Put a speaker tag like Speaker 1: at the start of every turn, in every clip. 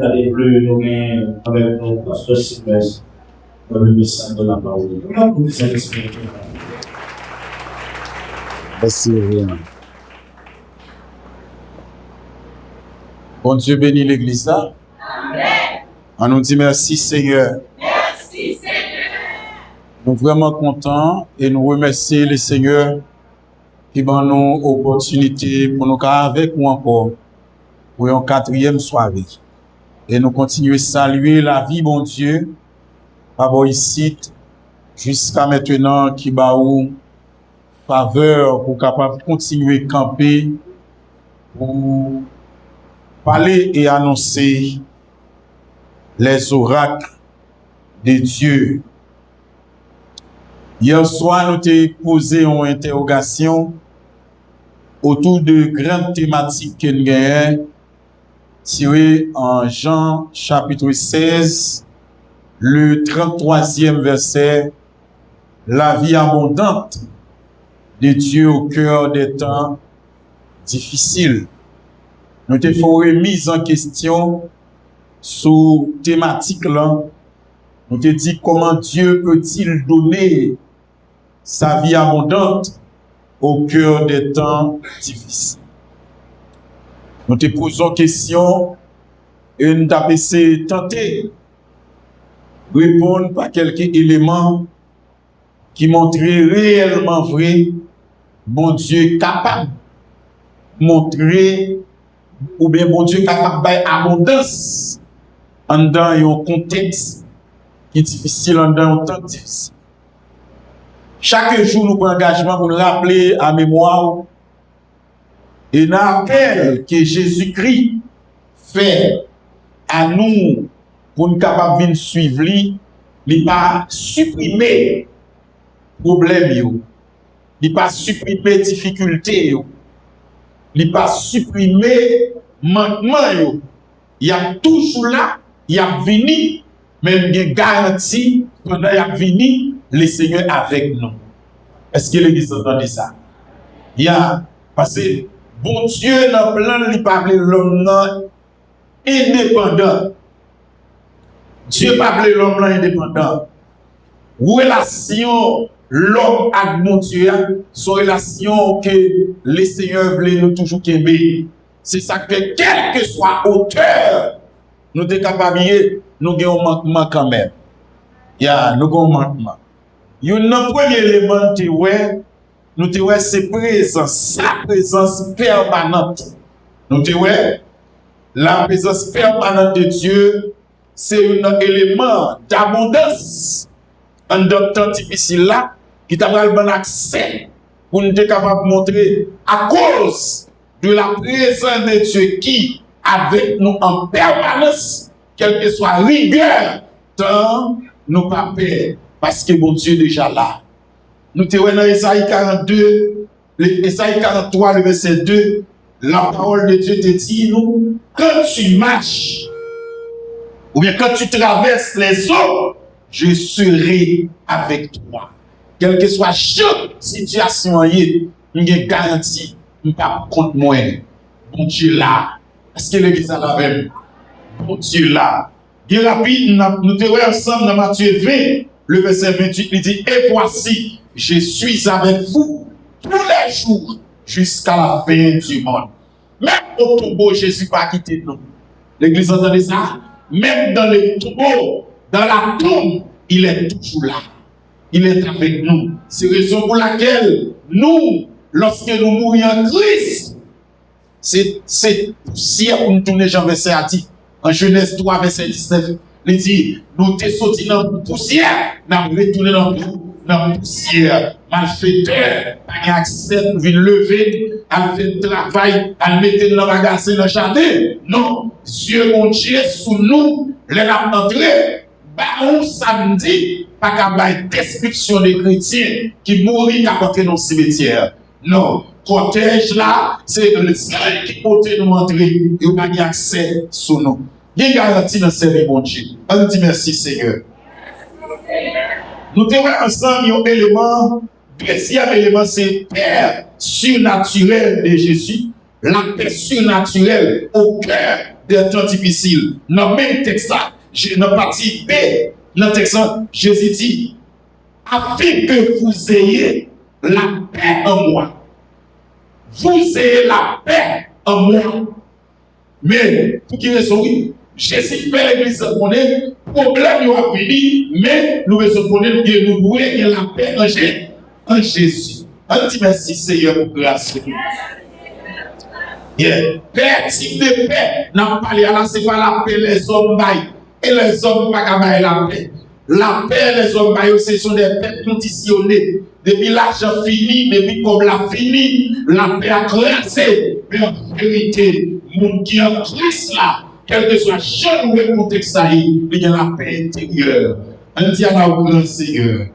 Speaker 1: D'aller plus nous avec nos pasteurs Sylvestre dans le message de la parole. Comment vous vous expliquez?
Speaker 2: Merci, rien. Bon Dieu bénit l'église là. Amen. On nous dit merci Seigneur.
Speaker 3: Merci Seigneur.
Speaker 2: Nous sommes vraiment contents et nous remercions le Seigneur qui m'a nous opportunité pour nous avec nous encore pour une 4e soirée. Et nous continuons à saluer la vie, bon Dieu, par vos ici, jusqu'à maintenant, qui va ou faveur pour capable continuer à camper, pour parler et annoncer les oracles de Dieu. Hier soir, nous avons posé une interrogation autour de grandes thématiques que nous avons tiré en Jean chapitre 16, le 33e verset, la vie abondante de Dieu au cœur des temps difficiles. Nous te fait remise en question sous thématique là. Nous te dit comment Dieu peut-il donner sa vie abondante au cœur des temps difficiles. Nous te posons question et nous t'avons essayé de tenter de répondre à quelques éléments qui montraient réellement vrai, bon Dieu capable de montrer, ou bien bon Dieu capable d'abondance dans un contexte qui est difficile, dans un temps difficile. Chaque jour, nous prenons engagement pour nous rappeler à mémoire et l'appel que Jésus-Christ fait à nous pour nous capables de suivre lui, il pas supprimer problème, il pas supprimer difficulté, il pas supprimer manquement, il y a toujours là, il y a venu, mais il y a garantie pendant il y a venu, le Seigneur avec nous. Est-ce que l'Église entend ça? Il y a parce bon Dieu dans le plan, il parle l'homme indépendant. Dieu parle l'homme indépendant. Relation l'homme avec mon Dieu, son relation que le Seigneur voulait nous toujours aimer. C'est ça que quel que soit hauteur, nous sommes capables, nous avons un manquement quand même. Nous avons un manquement. Il y a un premier élément nous te ouais c'est présence, sa présence permanente. Nous te ouais la présence permanente de Dieu, c'est un élément d'abondance en temps difficile là qui t'a le bon accès pour nous être capable de montrer à cause de la présence de Dieu qui avec nous en permanence, quelle que soit rigueur, tant nous pas peur parce que mon Dieu est déjà là. Nous te voyons dans Esaïe 42, Esaïe 43, le verset 2, la parole de Dieu te dit, nous, quand tu marches, ou bien quand tu traverses les eaux, je serai avec toi. Quelle que soit chaque situation, nous avons garanti, nous ne pas contre moi. Bon Dieu là. Est-ce que l'église a la même? Bon Dieu là. Et rapide, nous te voyons ensemble dans Matthieu 20, le verset 28, il dit, et voici, je suis avec vous tous les jours jusqu'à la fin du monde. Même au tombeau, Jésus n'a pas quitté nous. L'église entendait ça? Même dans le tombeau, dans la tombe, il est toujours là. Il est avec nous. C'est la raison pour laquelle nous, lorsque nous mourons en Christ, c'est poussière pour nous tourner Jean verset à dit. En Genèse 3, verset 19, il dit, nous te sortis dans la poussière, nous retournons dans la poussière. Malfaiteur, pas accès pour venir lever, à faire travail, à mettre dans le magasin, dans le jardin. Non, Dieu, mon Dieu, sous nous, les a entrés. Bah, samedi, pas qu'à description des chrétiens qui mourent à entrer dans le cimetière. Non, protège là, c'est le seul qui peut nous entrer et on a accès sous nous. Il y a une garantie dans ce mon Dieu. On dit merci Seigneur. Nous devons ensemble un élément, deuxième élément, c'est Père surnaturel de Jésus, la paix surnaturelle au cœur des temps difficiles. Dans le même texte, dans la partie B, dans le texte, Jésus dit, afin que vous ayez la paix en moi. Vous ayez la paix en moi. Mais, pour qui raison, oui, Jésus fait l'église connaître, problème a fini, mais nous raison connaître que nous voulons la paix en Jésus. On dit merci Seigneur pour grâce. Paix, type de paix, n'a pas là, c'est pas la paix les hommes baillent. Et les hommes pas bailler la paix. La paix, les hommes baillent, ce sont des paix conditionnées. Depuis l'argent fini, depuis comme la fini, la paix a crasé. Mais en vérité, mon qui en Christ là, quel que soit jeune ou le contexte, il y a la paix intérieure. On dit à la grand Seigneur.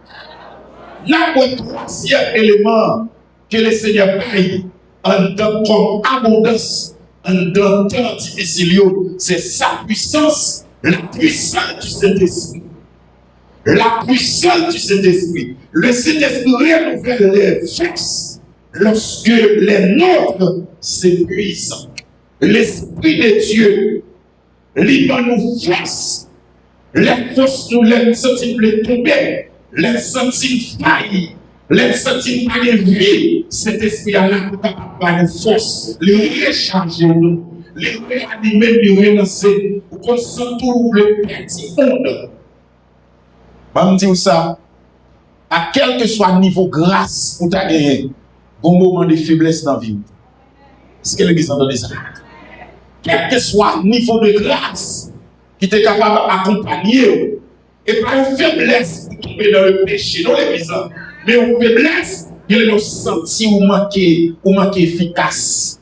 Speaker 2: Le troisième élément que le Seigneur paye en temps comme abondance, en temps difficile, c'est sa puissance, la puissance du Saint-Esprit. La puissance du Saint-Esprit. Le Saint-Esprit renouvelle les forces lorsque les nôtres s'épuisent. L'Esprit de Dieu, il nous force. Les forces nous les sentiments les tomber, les sentiments faillir, les sentiments pas de vie. Cet esprit-là nous capable de force, les recharger nous, les réanimer, les relancer, pour qu'on se trouve le petit monde. Je vais dire ça, à quel que soit le niveau de grâce pour ta gagner, bon moment de faiblesse dans la vie. Est-ce que l'église entend ça? Quel que soit le niveau de grâce qui est capable d'accompagner, et pas une faiblesse pour tomber dans le péché, non l'église, mais une faiblesse, il est senti ou manquer efficace.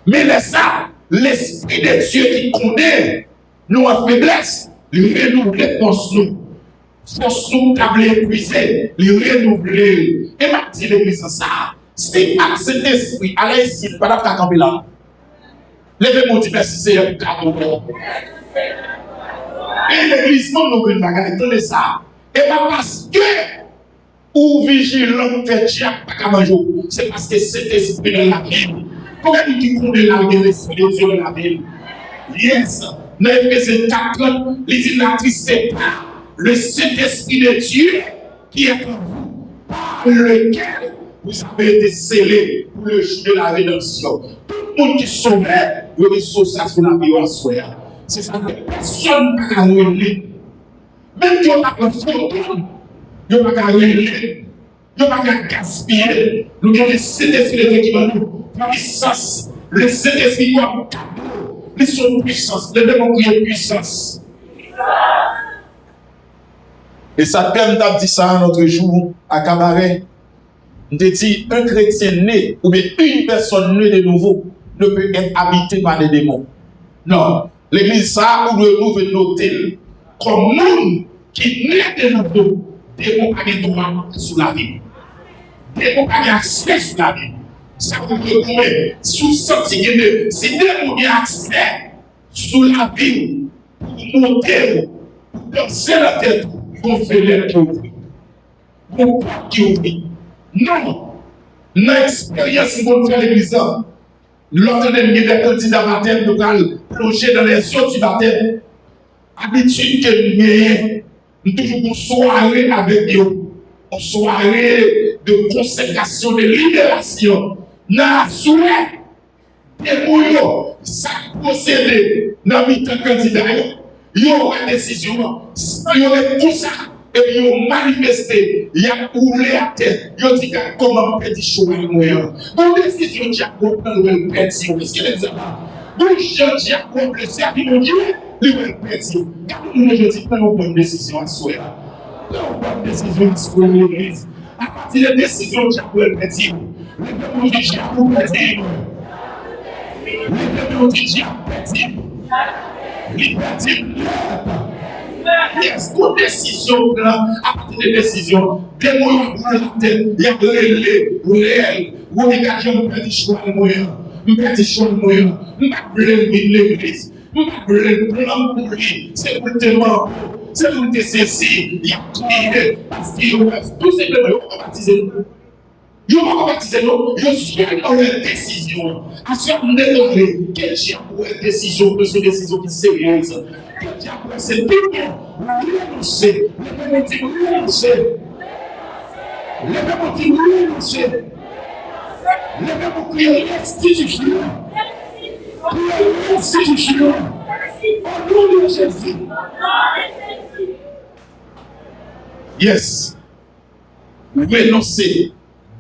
Speaker 2: Mais ça, l'Esprit de Dieu qui connaît nous en faiblesse, il renouvelle force nous. Force nous table épuisé, il renouvelle. Et ma dit l'église ça, c'est pas cet esprit, allez ici, pas d'affaire camper là. Levez-moi, dit merci Seigneur, et l'église, nous veut bagaille, attendez ça. Et pas parce que ou vigilant fait diable pas manger, c'est parce que cet esprit de la Bible. Comment il connaît la Bible, l'esprit de Dieu de la Bible? Yes. Dans Éphésiens 4, il dit la tristesse pas le Saint-Esprit de Dieu qui est en vous, par lequel vous avez été scellés pour le jour de la rédemption. Tout le monde qui sauve, vous avez sauvé ça sur la vie en soi. C'est ça que personne ne peut réunir. Même si on a un faux, on ne peut pas réunir. On ne peut pas gaspiller. Nous avons le Saint-Esprit de Dieu qui va nous puissance. Le Saint-Esprit comme cadeau. Ils sont puissance. Le démon qui est puissance. Et ça permet de dire ça un autre jour à Cabaret. On te dit un chrétien né ou bien une personne née de nouveau ne peut être habité par des démons. Non. L'église, ça, nous devons noter comme nous qui naît de nouveau, démons pas de droit sur la vie. Démons pas d'accès sur la vie. Ça vous peut sous senti que si démons ont accès sur la vie, pour monter, pour danser la tête, pour faire l'air qui ouvre. Pour pas qui ouvre. Non. Dans l'expérience qu'on fait à l'église, l'autre des candidats baptême, nous allons plonger dans les eaux du baptême. Habitude que nous toujours une soirée avec eux, une soirée de consécration, de libération. Dans la soirée, des mouillons, ça procédé dans le temps candidat, il y aura une décision, il y aura tout ça. Et puis, ils ont manifesté, ils ont roulé à terre, ils ont dit comment petit choix est moyen. Bon, décision de Jacob, nous allons perdre. Qu'est-ce qu'il est ça? Bon, Jacob, le service de Dieu, nous allons perdre. Car nous, je dis, nous bonne décision à soi. Nous bonne décision à soi, l'église. À partir de la décision de Jacob, le petit, le démon de Jacob, le petit. Le démon de Jacob, le petit. Le petit. Est-ce que décision, à partir de décision, des moyens pour la tête, il y a de réel, où les gars ont petit choix de moyens, petit choix de moyens, l'église, plan pour lui, c'est pour te mentir, c'est pour te saisir, il y a crié, parce qu'il tout simplement, il va baptiser nous. Ils ne vont pas baptiser, non. Ils sont dans leur décision. À ce moment-là, quel diable est décision, que c'est décision qui est sérieuse. Quel diable c'est renoncer. Renoncer. Levez-vous crier restitution. Restitution. Au nom de Jésus. Yes. Renoncer.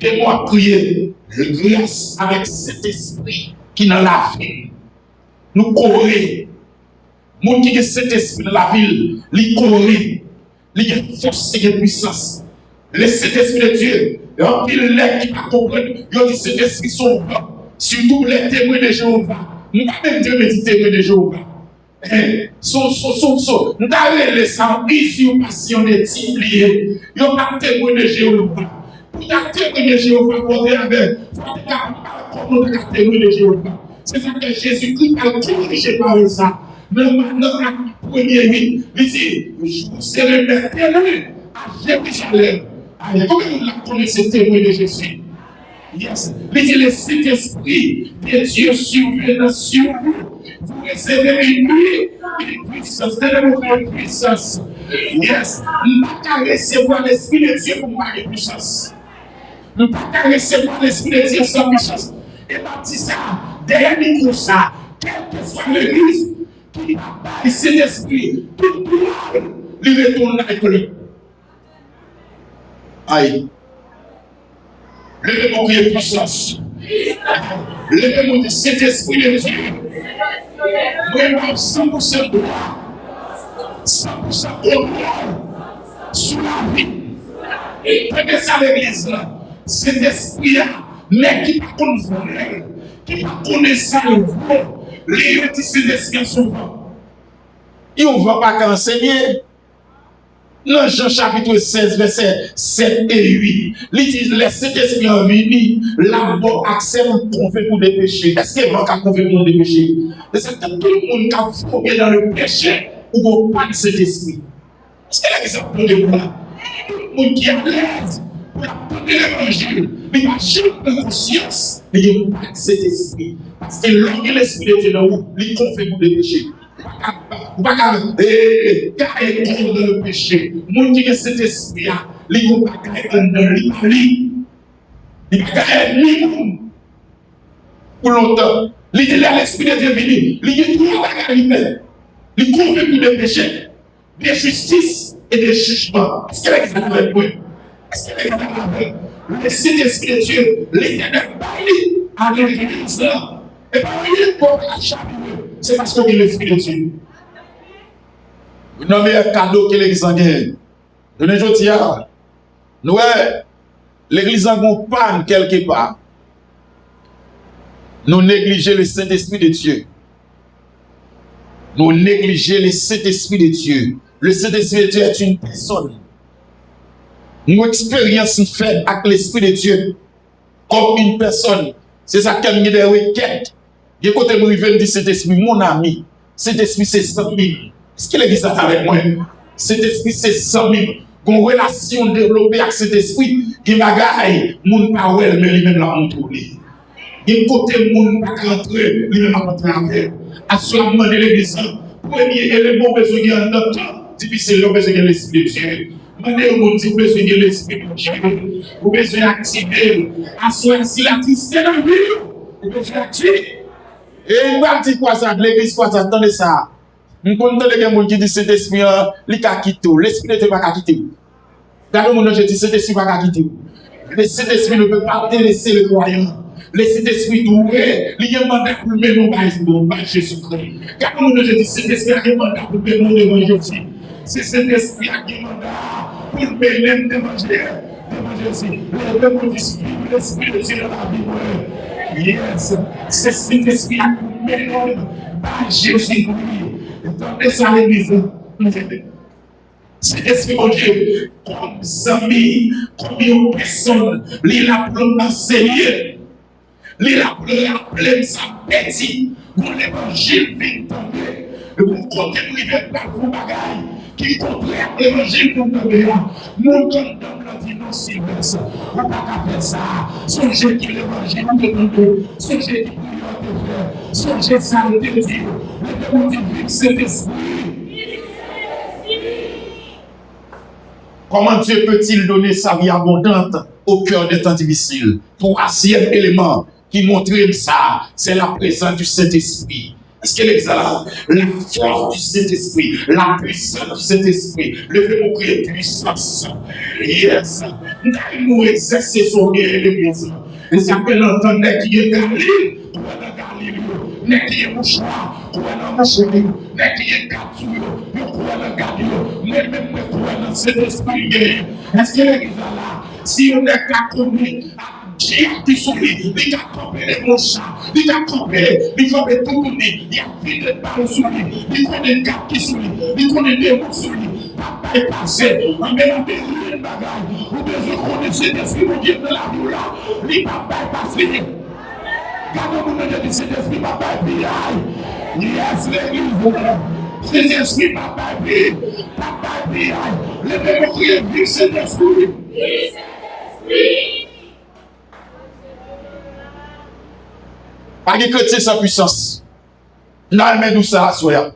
Speaker 2: Et moi prier de grâce avec cet esprit qui dans la vie. Nous courons. Mon qui est cet esprit dans la ville, il court. Il a force et puissance. Le Saint-Esprit de Dieu, un pile qui va comprendre, il dit cet esprit sont surtout les témoins de Jéhovah. Nous ne pouvons pas même Dieu dit témoins de Jéhovah. Nous avons les sangs, usurpation des multipliés. Ils n'ont pas témoin de Jéhovah. Pour ta témoin de Jéhovah, pour te avec, pour ta témoin de Jéhovah. C'est ça que Jésus-Christ a corrigé par ça. Dans la première vie, il dit, je vous serai mes témoins à Jérusalem. Comment vous la connaissez, témoin de Jésus? Yes. Il dit, le Saint-Esprit de Dieu survenant sur vous. Vous recevez une puissance, une puissance. Yes. Nous ne pouvons pas recevoir l'Esprit de Dieu pour marquer puissance. Nous ne pouvons pas recevoir l'Esprit de Dieu sans puissance. Et baptiser derrière nous ça, quelle que soit l'église, qui a cet esprit, tout le monde, il retourne avec lui. Aïe. Levez-moi crier puissance. Levez-moi de cet esprit de Dieu. Vraiment 100% droit. 100% droit. Sous la vie. Prenez ça l'église là. Cet esprit-là, mais qui ne connaît pas, qui ne connaît ça, les petits cet esprit souvent. Ils ne vont pas qu'enseigner. Dans Jean chapitre 16, verset 7 et 8, il dit, laissez l'esprit en venir, là-bas, accès au convaincu pour des péchés. Est-ce qu'il va convaincre pour des péchés? C'est que tout le monde qui a fouillé dans le péché, ou pas de cet esprit. Est-ce qu'il y a des exemples de moi? Tout le monde qui a l'aise pour apprendre l'évangile, mais pas jamais de conscience, mais il n'y a pas de cet esprit. Parce que l'homme et l'esprit de Dieu, il convainc pour des péchés. Ou pas carré contre le péché. Mon qui est cet esprit-là, il ne peut pas carré dans l'Italie. Il ne peut pas carré pour longtemps. Il dit là, l'esprit de Dieu venu. Il dit tout le bagage. Il convainc pour des péchés, de justice et de jugement. Est-ce qu'il y a des exemples avec moi? Est-ce qu'il y a des exemples avec moi? Le Saint-Esprit de Dieu, l'Éternel parle à l'église. Et pas rien pour la chaque. C'est parce qu'on est l'esprit de Dieu. Vous nommez un cadeau que l'église en gagne. Je ne dis pas. Nous, l'église en gagne panne quelque part. Nous négligeons le Saint-Esprit de Dieu. Nous négligeons le Saint-Esprit de Dieu. Le Saint-Esprit de Dieu est une personne. Nos expériences faites avec l'Esprit de Dieu comme une personne. C'est ça qui a des requêtes. Et quand je me dis cet esprit, mon ami, cet esprit c'est 100 000. Est-ce qu'il est ça avec moi? Cet esprit c'est 100 000. Une relation développée avec cet esprit, qui bagaille, mon parole, mais lui-même l'a montré. Et côté mon pas rentrer, lui-même a rentré avec. À ce moment de l'église, premier élément besoin de notre temps, c'est le besoin de l'esprit de Dieu. Mandez au monde, vous besoin de l'esprit de Dieu. Vous besoin d'activer. À ce si la tristesse dans la vie, vous besoin d'activer. Et il va dire quoi ça, l'église quoi ça, attendez ça. Nous connaissons les gens qui disent cet esprit, il a quitté, l'esprit ne peut pas quitter. Dans le monde, je dis cet esprit ne peut pas quitter. Cet esprit ne peut pas délaisser le croyant. Cet esprit doué, il y a un mandat pour le mener au Jésus-Christ. Dans le monde, je dis cet esprit a un mandat pour le mener devant Jésus. C'est cet esprit a un mandat pour le mener devant Jésus. Le monde dit, l'esprit de Dieu dans la vie. Yes, c'est cet esprit qui mène à Jésus-Christ. Attendez ça, l'église. Cet esprit de Dieu, comme amis, comme une personne, il a pour enseigner, il a pour rappeler sa petite, pour l'évangile vient tomber. Et vous comptez priver par vos bagailles, qui contraire l'évangile pour tomber là. Nous condamnons dit non silence. On n'a pas faire ça. Songez que l'évangile de nous. Songez que prière de faire. Songez ça de Dieu. Le monde dit cet esprit. Comment Dieu peut-il donner sa vie abondante au cœur des temps difficiles? Troisième élément qui montre ça, c'est la présence du Saint-Esprit. Est-ce qu'elle est là? La force du Saint-Esprit, la puissance du Saint-Esprit, le fait nous créer puissance. Yes. Nous exercer son bien et le besoin. Et ça peut l'entendre qui est Galilée, pour la Galilée, n'est qui est mouchoir, pour la mouchoir, n'est qui est capture, pour la Galilée, n'est même pour la Saint-Esprit. Est-ce qu'elle est là? Si on est qu'à connu, qui sourit, il a campé mon chat, il a campé tout le monde, il a pris les balles sur lui, il connaît les gars qui sourit, il connaît les mots sur lui, papa est passé, il met un bébé de bagaille, ou besoin de connaître cet esprit de Dieu de la vie là, il papa est passé. Quand on a dit cet esprit, papa est payé, yes, l'église, cet esprit, papa est payé, le bébé qui est payé, cet esprit. Pas de chrétien sans puissance. Là, mais d'où ça, soya.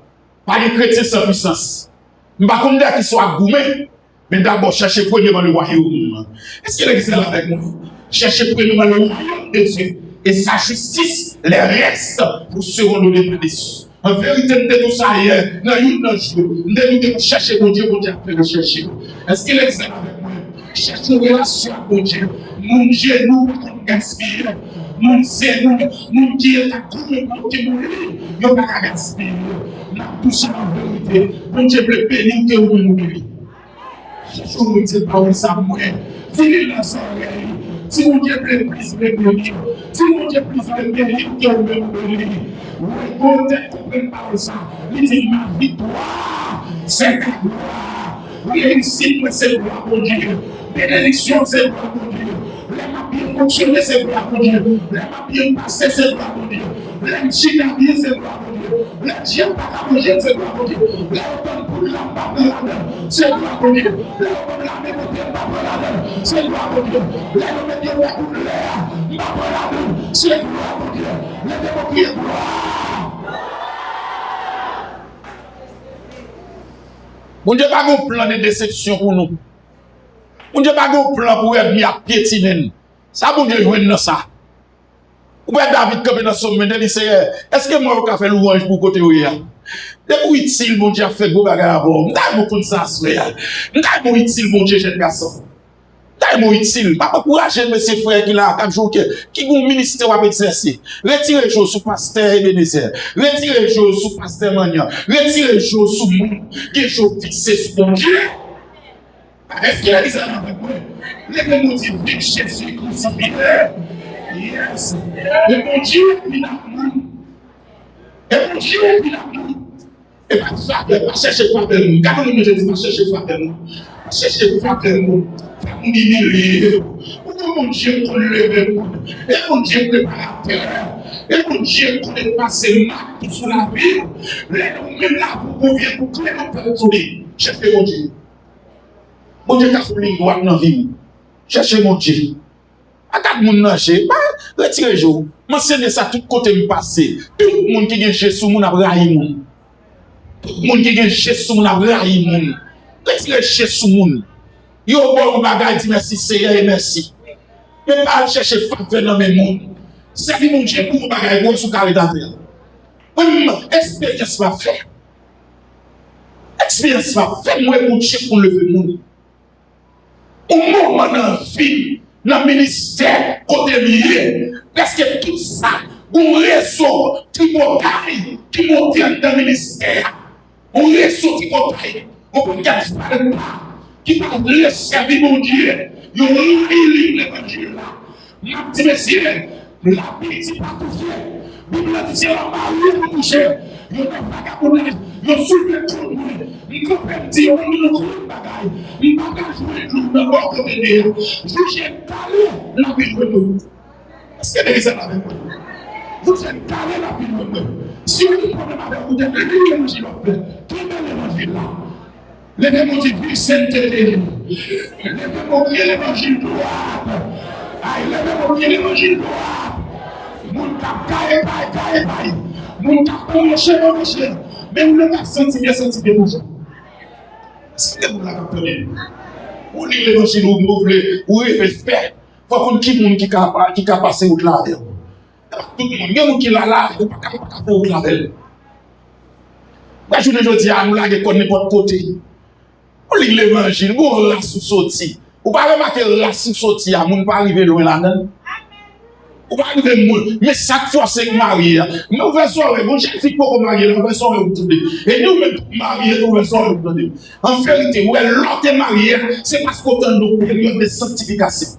Speaker 2: Pas de chrétien sans puissance. Je ne sais pas comment qu'il soit gourmet, mais d'abord, cherchez premièrement le royaume. Est-ce qu'il est là avec moi? Cherchez premièrement le royaume de Dieu et sa justice, les restes pour seront nous les bénédictions. En vérité, nous devons ça hier, dans une jour, nous devons chercher mon Dieu après le chercher. Est-ce qu'il est là avec moi? Cherchez une relation avec Dieu. Mon Dieu, nous, gaspiller. Mon Dieu, mon Dieu, ta commune, mon Dieu, nous n'avons pas gaspiller. Nous touchons la vérité. Mon Dieu, le béni que vous nous donnez. Cherchez mon Dieu, par ça, moi. Dis-le dans son oreille. Si mon Dieu plaît, plus le béni. Si mon Dieu plus le béni que vous nous donnez. Oui, bon Dieu, comprenne par ça. Il dit, ma victoire, c'est ta gloire. Réussite, c'est la gloire, mon Dieu. Bénédiction, c'est la gloire, mon Dieu. Les bien fonctionner, c'est la gloire, mon Dieu. Les bien passer, c'est la gloire, mon Dieu. Les chines à bien, c'est la gloire, mon Dieu. Les chiens à manger, c'est la gloire, mon Dieu. Les hommes pour la c'est la gloire, mon Dieu. Les hommes pour la c'est la gloire, mon Dieu. Les hommes pour l'air, c'est la gloire, mon Dieu. Les hommes qui est gloire. Mon Dieu, pas un plan de déception pour nous. Mon Dieu, pas un plan pour être mis à piétiner. Ça, mon Dieu, joue dans ça. Ou bien David, comme dans son sommet, il dit, est-ce que moi, je vais faire louange pour côté où il y a? Depuis utile, mon Dieu, a fait gros bagarre avant. Je vais beaucoup de ça, je vais utile, mon Dieu, jeune garçon. Je vais utile. Pas encourager mes frères qui là, qui ont ministère à exercer. Retirez les choses sous pasteur Ebenezer. Retirez les choses sous pasteur Magnan. Retirez les choses sous moi. Qui sont fixés sur mon Dieu. Est-ce qu'il y a des amis avec moi? Les gens disent, vive Jésus crucifié. Yes. Et mon Dieu, il a pris. Et mon Dieu, il a pris. Et pas ça, pas chercher pas de nous. Quand on nous dit, pas chercher pas de nous. Pas chercher pas de nous. On dit, mon Dieu, qu'on lève le monde. Et mon Dieu, prépare la terre. Et mon Dieu, qu'on est passé mal sur la vie. Les gens, même là, pour venir pour créer un peu de soleil. Cherchez mon Dieu. Mon Dieu, t'as fait une gloire dans la vie. Cherchez mon Dieu. À quatre moun nager, retirez les jours. Menseignez ça tout côté me passer. Tout le monde qui est chez sous moun a brahi moun. Tout le monde qui est chez sous moun a brahi moun. Retirez chez sous moun. Yo bon bagay dit merci Seigneur et merci. Mais pas chercher faveur dans mes moun. C'est qui mon Dieu pour bagay bon sous carré d'affaire. Expérience va faire. Expérience va faire moi mon Dieu pour lever moun. Au moment dans la vie, dans le ministère, côté lié, parce que tout ça, un réseau qui monte dans le ministère, un réseau qui monte, on peut pas, qui va le servir mon Dieu, il y a l'évangile là. Ma petite messieurs, la petite pas touchée, Bible dit la marie pas touchée, il y a pas vagabondage, il y a soulevé tout le monde. Il faut dire que nous avons bagaille. Il faut jouer le jour de mort comme il est. Vous êtes calé la vie de nous. Est-ce que vous êtes avec moi? Vous êtes calé la vie de nous. Si vous avez un problème avec vous, vous êtes l'évangile. Qui est l'évangile là? Levez-moi du sainteté. Levez-moi qui est l'évangile droit. Aïe, levez-moi qui est l'évangile droit. Mon cap caille. Mon cap commencé. Mais vous n'avez pas senti bien pour ça. Est-ce que vous l'avez entendu? Vous lisez l'évangile, vous voulez, vous respectez. Il faut qu'on ait des gens qui ont passé au delà. Tout le monde, il y a des gens qui l'ont là, il ne faut pas passer au delà. Je ne dis pas, nous l'avons n'importe côté. On lit l'évangile, vous la sous-sorti. Vous ne pouvez pas remarquer la sous-sorti, vous ne pouvez pas arriver loin là-dedans. Vous ne pouvez pas arriver loin. Mais chaque fois, c'est que marié. Mais vous faites soirée, vous ne faites pas marié, vous faites soirée, vous tournez. Et nous, même mariés, vous faites soirée, vous tournez. En vérité, où est l'autre marié, c'est parce qu'on a une période de sanctification.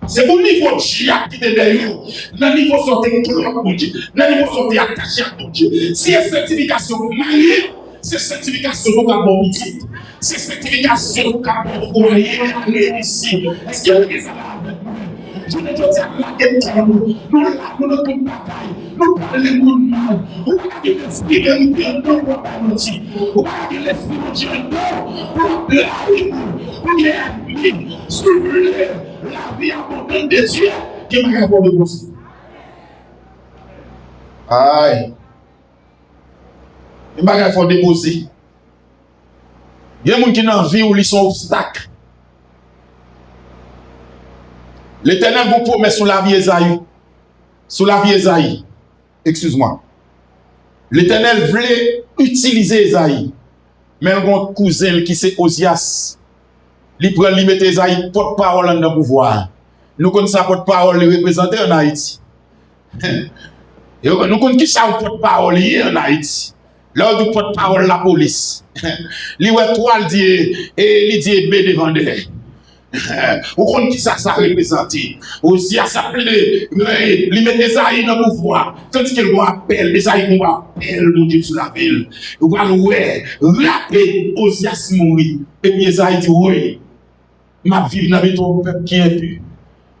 Speaker 2: C'est mon niveau de chiac qui est derrière vous. Dans le niveau de sortir de mon Dieu. Dans le niveau de sortir attaché à mon Dieu. Si c'est sanctification mariée, c'est sanctification pour la bonne petite. C'est sanctification pour la bonne foyer. Ici. Est-ce qu'il y a des gens là? Je ne dis pas que nous avons notre bataille. Nous parlons de monde mal. Nous parlons de l'esprit de l'unité. Nous parlons de l'esprit de Dieu. La vie abondante de Dieu qui m'a répondu de possible. Aïe. Il m'a répondu de déposer. Il y a des gens qui n'ont vie ou ils sont obstacles. L'Éternel vous promet sur la vie Esaïe. Sur la vie Esaïe. Excuse-moi. L'Éternel voulait utiliser Esaïe. Mais un grand cousin qui c'est Osias. Il prend, il met Esaïe porte-parole dans le pouvoir. Nous connaissons sa porte-parole représentée en Haïti. Nous connaissons qui ça porte-parole en Haïti. Là, on dit porte-parole la police. Il y a trois, il dit B devant d'elle. Vous connaissez qui ça représente. Aussi, ça s'appelle, il met Esaïe dans le pouvoir. Tandis qu'il va appeler, Esaïe va appeler mon Dieu sur la ville. Vous va le rappeler, Osias mourir. Et puis Esaïe dit, oui. Ma vie n'a pas ton peuple qui est pu.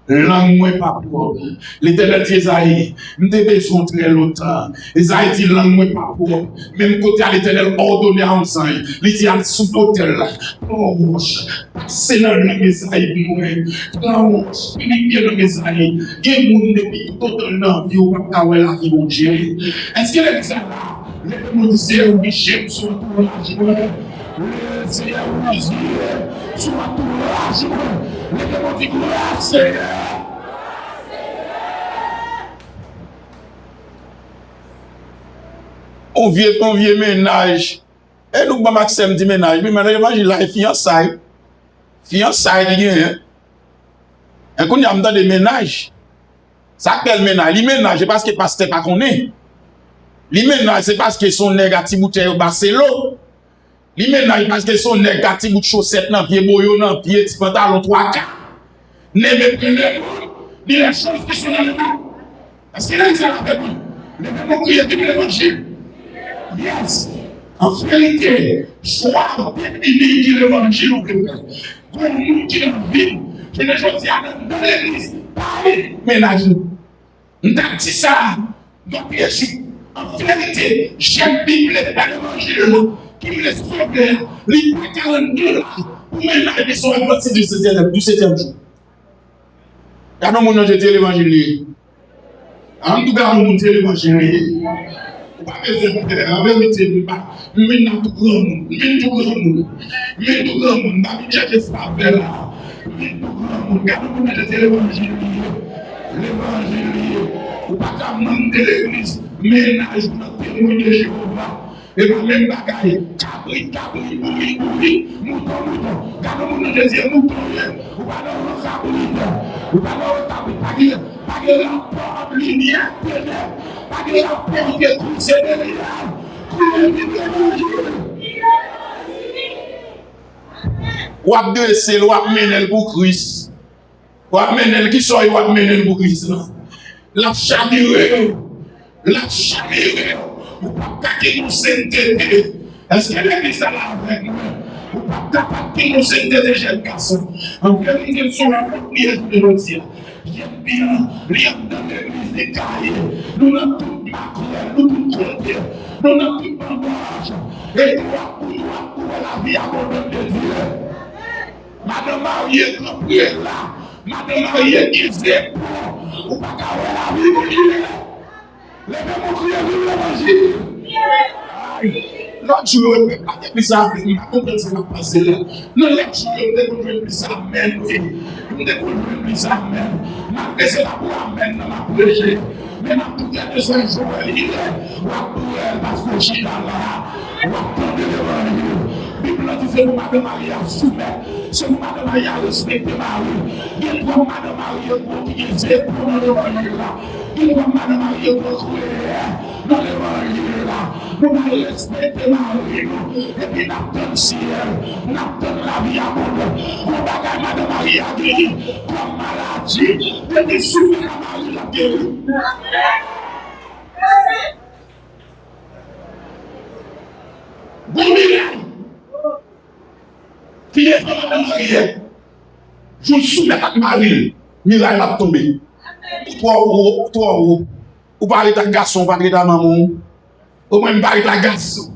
Speaker 2: Langue moins pas pour. L'Éternel dit Esaïe, nous devons besoin très longtemps. Esaïe dit langue moins pas pour. Même côté à l'Éternel ordonné à ensemble. Il dit à sous l'hôtel là. Oh, c'est dans le Esaïe mourir. Oh, il y a le Esaïe. Il y a mon depuis tout le temps vie au pas la vie mon Dieu. Est-ce que les gens là, les gens disent oui, j'aime sur tout le Seigneur nous dit sur tout le les gens disent gloire Seigneur. On vieux ménage. Et nous, Maxime dit ménage. Mais maintenant, imagine là, fiançailles. Fiançailles, il y a un coup, il y a des ménages. Ça quel ménage? Les ménages, c'est parce que le pasteur pas connaît. Les ménages, c'est parce que son négatif bouteille au Barcelone. Les ménages, parce que son négatif bout de chaussettes dans pied, boyo dans pied, petit pantalon 3 quarts. Ne me prenez les choses qui sont dans le monde. Parce que là, ils sont avec nous. Les mêmes qui est de l'évangile. Yes. En vérité, soit béni qui l'évangile ou le comme nous qui le vivons, je ne dis à dans l'église, ménage. Nous avons dit ça, donc bien sûr, en vérité, j'aime Bible dans l'évangile qui me laisse sauver, les 42 là, pour ménager son partie du 7e jour. Quand on a dit l'évangile, en tout cas, on a dit l'évangile. Pas besoin de faire, en vérité, mais tout grand monde, mais tout grand monde, mais j'ai ça faire là, mais tout grand monde, quand on a dit l'évangile, ou pas qu'à demander l'église, ménage pour témoin de Jéhovah, et pas même bagaille, cabri, bouri, mouton, quand on a dit mouton, ou pas dans le cabri, ou pas dans le cabri, pas de la porte, lumière, pas de la porte, que tout c'est derrière. Ou ap de sel, ou ap menel pour Christ. Ou ap menel qui soit, ou ap menel pour Christ. La chamire, ou pas qu'à nous s'entendre. Est-ce que l'église est là avec nous? Ou pas qu'à nous s'entendre des jeunes garçons. En vérité, sur la prière de nos dieux. J'aime bien, rien dans l'église des cahiers. Nous n'avons tout macron, nous tout compter. nous n'avons plus pas de et nous la vie abondante de Dieu. Madame Marie, compris là. Madame Marie, qui fait ou pas qu'à la vie. Les mêmes qui ont l'évangile. L'autre jour, je ne sais pas si ça va passer là. Non, l'autre jour, je ne sais pas si ça mène. Je ne sais pas si ça mène. Je ne sais pas si ça mène dans ma prêche. Mais je ne sais pas si ça mène. Parce que je suis là. Je vais prendre l'évangile. La Bible dit que c'est Madame Marie à soumettre. C'est Madame Marie à respecter Marie. Il doit Madame Marie pour utiliser pour l'évangile là. Il doit Madame Marie pour jouer dans l'évangile là. Nous allons respecter Marie. Et puis nous attendons le ciel. Nous attendons la vie abondante. On va gagner Madame Marie à guérir comme maladie. Et puis soumettre Marie à guérir. Bon miracle. Qui est Madame Marie? Je me soumets à Marie. Miracle a tombé. Toi, ou parler de ta garçon, parler de ta maman. Ou même parler de ta garçon.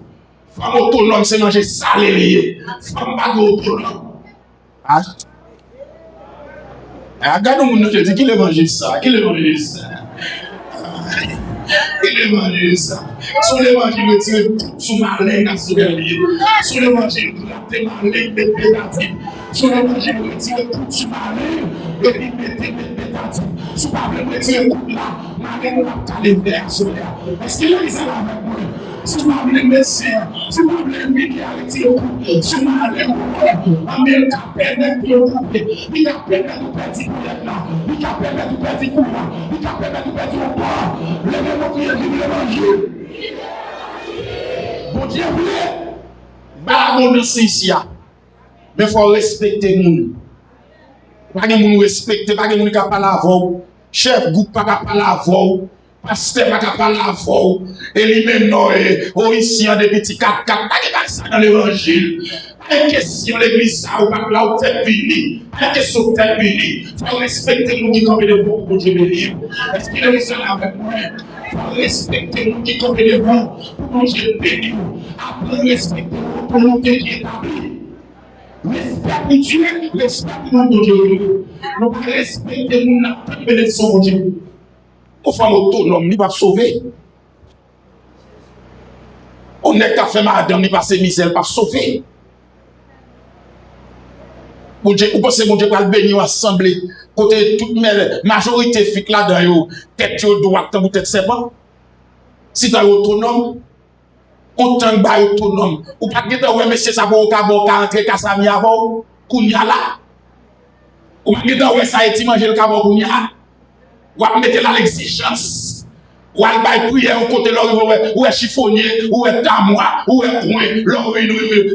Speaker 2: Femme autonome, c'est manger salé. Femme pas autonome. Ah. Regarde-moi, je te dis, qui l'évangile ça? Qui l'évangile ça? Qui l'évangile ça? Sur l'évangile, retire tout sous ma langue, sur l'évangile, mettez ma langue, pédatique. Sur l'évangile, retire tout sous ma langue, et mettez pédatique. Sur ma langue, retire tout là, ma langue, on va les vers sur là. Est-ce qu'il est là avec moi? Sur ma langue, médecin, sur ma langue, médialité, sur ma langue, on met le capet, il a permis de petit coup là, il a permis de petit coup là, il a permis de petit coup là. Levez-moi qui est l'évangile. Bon Dieu voulait, bah on est ici, mais faut respecter les gens. Pas de gens respecter, pas de gens qui parlent avant. Chef groupe pas parler avant. Pasteur pas parler avant. Et lui-même non, ici en des petits 4-4, pas de ça dans l'évangile. Pas de question l'église ça ou pas là où fait venir. Pas de question fait venir. Faut respecter les gens qui comme les bons pour Dieu bénir. Est-ce qu'il est ça avec moi? Faut respecter les gens qui comme les bons pour Dieu bénir. Après respecter pour nous qui est établi. Respect pour Dieu, respect pour Dieu. Nous respectons notre bénédiction pour Dieu. Aux femmes autonomes, nous ne pas sauver. On n'est qu'à faire madame, nous pas se misère, pas sauver. Bon Dieu, vous pensez que Dieu va le bénir assemblée, côté toute majorité fique là-dedans, tête droite, ou tête serpent. Si tu es autonome, autant de autonome. Ou pas que tu monsieur ça pour entrer Kassami avant, Kounia là. Ou pas que tu ça et manger le cabo Kounia. Ou à mettre là l'exigence. Ou à bailler prière au côté là, ou est chiffonnier, ou est tamois, ou est point, l'homme,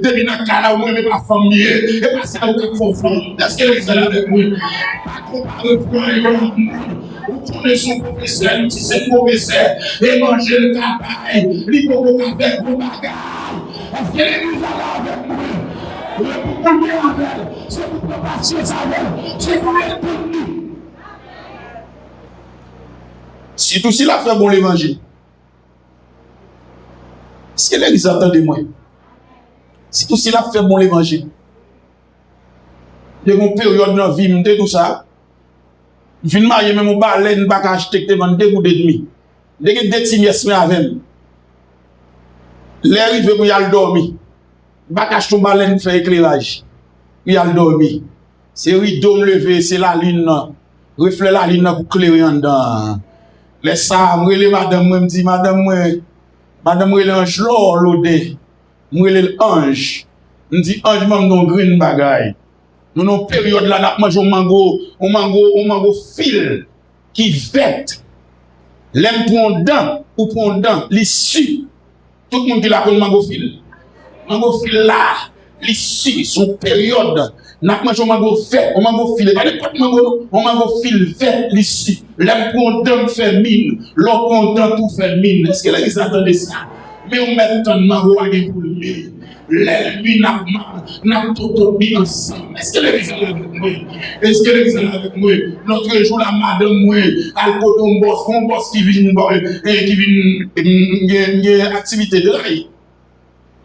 Speaker 2: depuis dans le cas où même pas famille, et pas ça, ou qu'on fait. Est-ce que les gens avec moi? Pas comparer vous connaissez son professeur, si c'est professeur, et manger le travail, il faut qu'on fasse vos bagages. Est-ce que les gens avec moi? Le premier appel, c'est pour ne pas passer ça, c'est pour être connu. Si tout cela fait bon l'évangile, est-ce que les gens entendent moi? Si tout cela fait bon l'évangile, il y a une période dans la vie, je tout ça. Je viens marier même au balai, je ne vais pas acheter devant 2 ou 2 demi. Je vais 2 petits miès avec moi. L'air arrive pour y aller dormir. Je ne vais pas acheter un balai pour faire éclairage. Il y a dormir. C'est rideau me lever, c'est la lune. Reflet la lune pour clairer en dedans. Les ça, je madame, me dit, madame, je l'ange l'ode. Je l'ange. Je dis, ange, je me green bagay. Nous avons une période là, nous mangeons un mango fil qui vête. L'aime pour un dent ou pour un dent, l'issue. Tout le monde qui l'a pour mango fil. Mango fil là, l'issue, son période. Nous mangeons un mango vert, un mango fil. Pas n'importe mango, un mango fil vert, l'issue. L'aime pour un dent fait mine, l'autre pour un dent tout fait mine. Est-ce que les gens entendent ça? Mais on met ton nom à pour lui. L'ennemi n'a tout mis ensemble. Est-ce que l'église est avec moi? Est-ce que l'église est avec moi? L'autre jour, la madame, moi, elle côté un boss qui vient, activité de rail.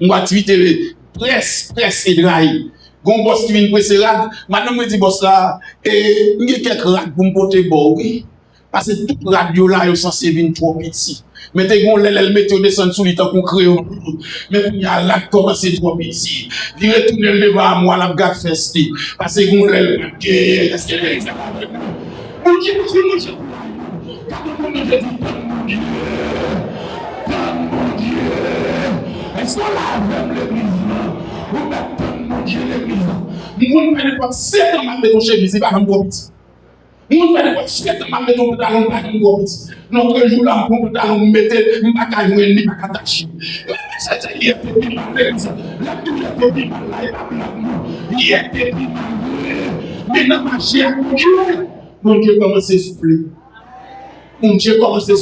Speaker 2: Une activité presse et de rail. Gon boss qui vient presser rad, madame me dit boss là, et il y a quelques rad pour me porter bon, oui. Parce que toute radio là, est censé venir trop petit. Mais t'es gon l'elle mette au descendre sous l'état qu'on crée. Mais il y a là commencé trop petit. Il retourne le devant à moi, la gars festi. Parce que gon l'elle est-ce que est mon Dieu, mon Dieu. Est-ce qu'on l'a même l'église? Mon Dieu, l'église. Mon fait pas 7 ans ma béton chemise, c'est pas un gros petit. Mon fait pas 7 ans ma béton pantalon, pas un gros petit. Notre jour là, mon pantalon, mettez, m'pas qu'à jouer, ni pas qu'à tâcher. C'est il est petit mal, la douleur petit mal là, il est petit mal. Mais dans ma chair, mon Dieu commence à souffler. Mon Dieu commence à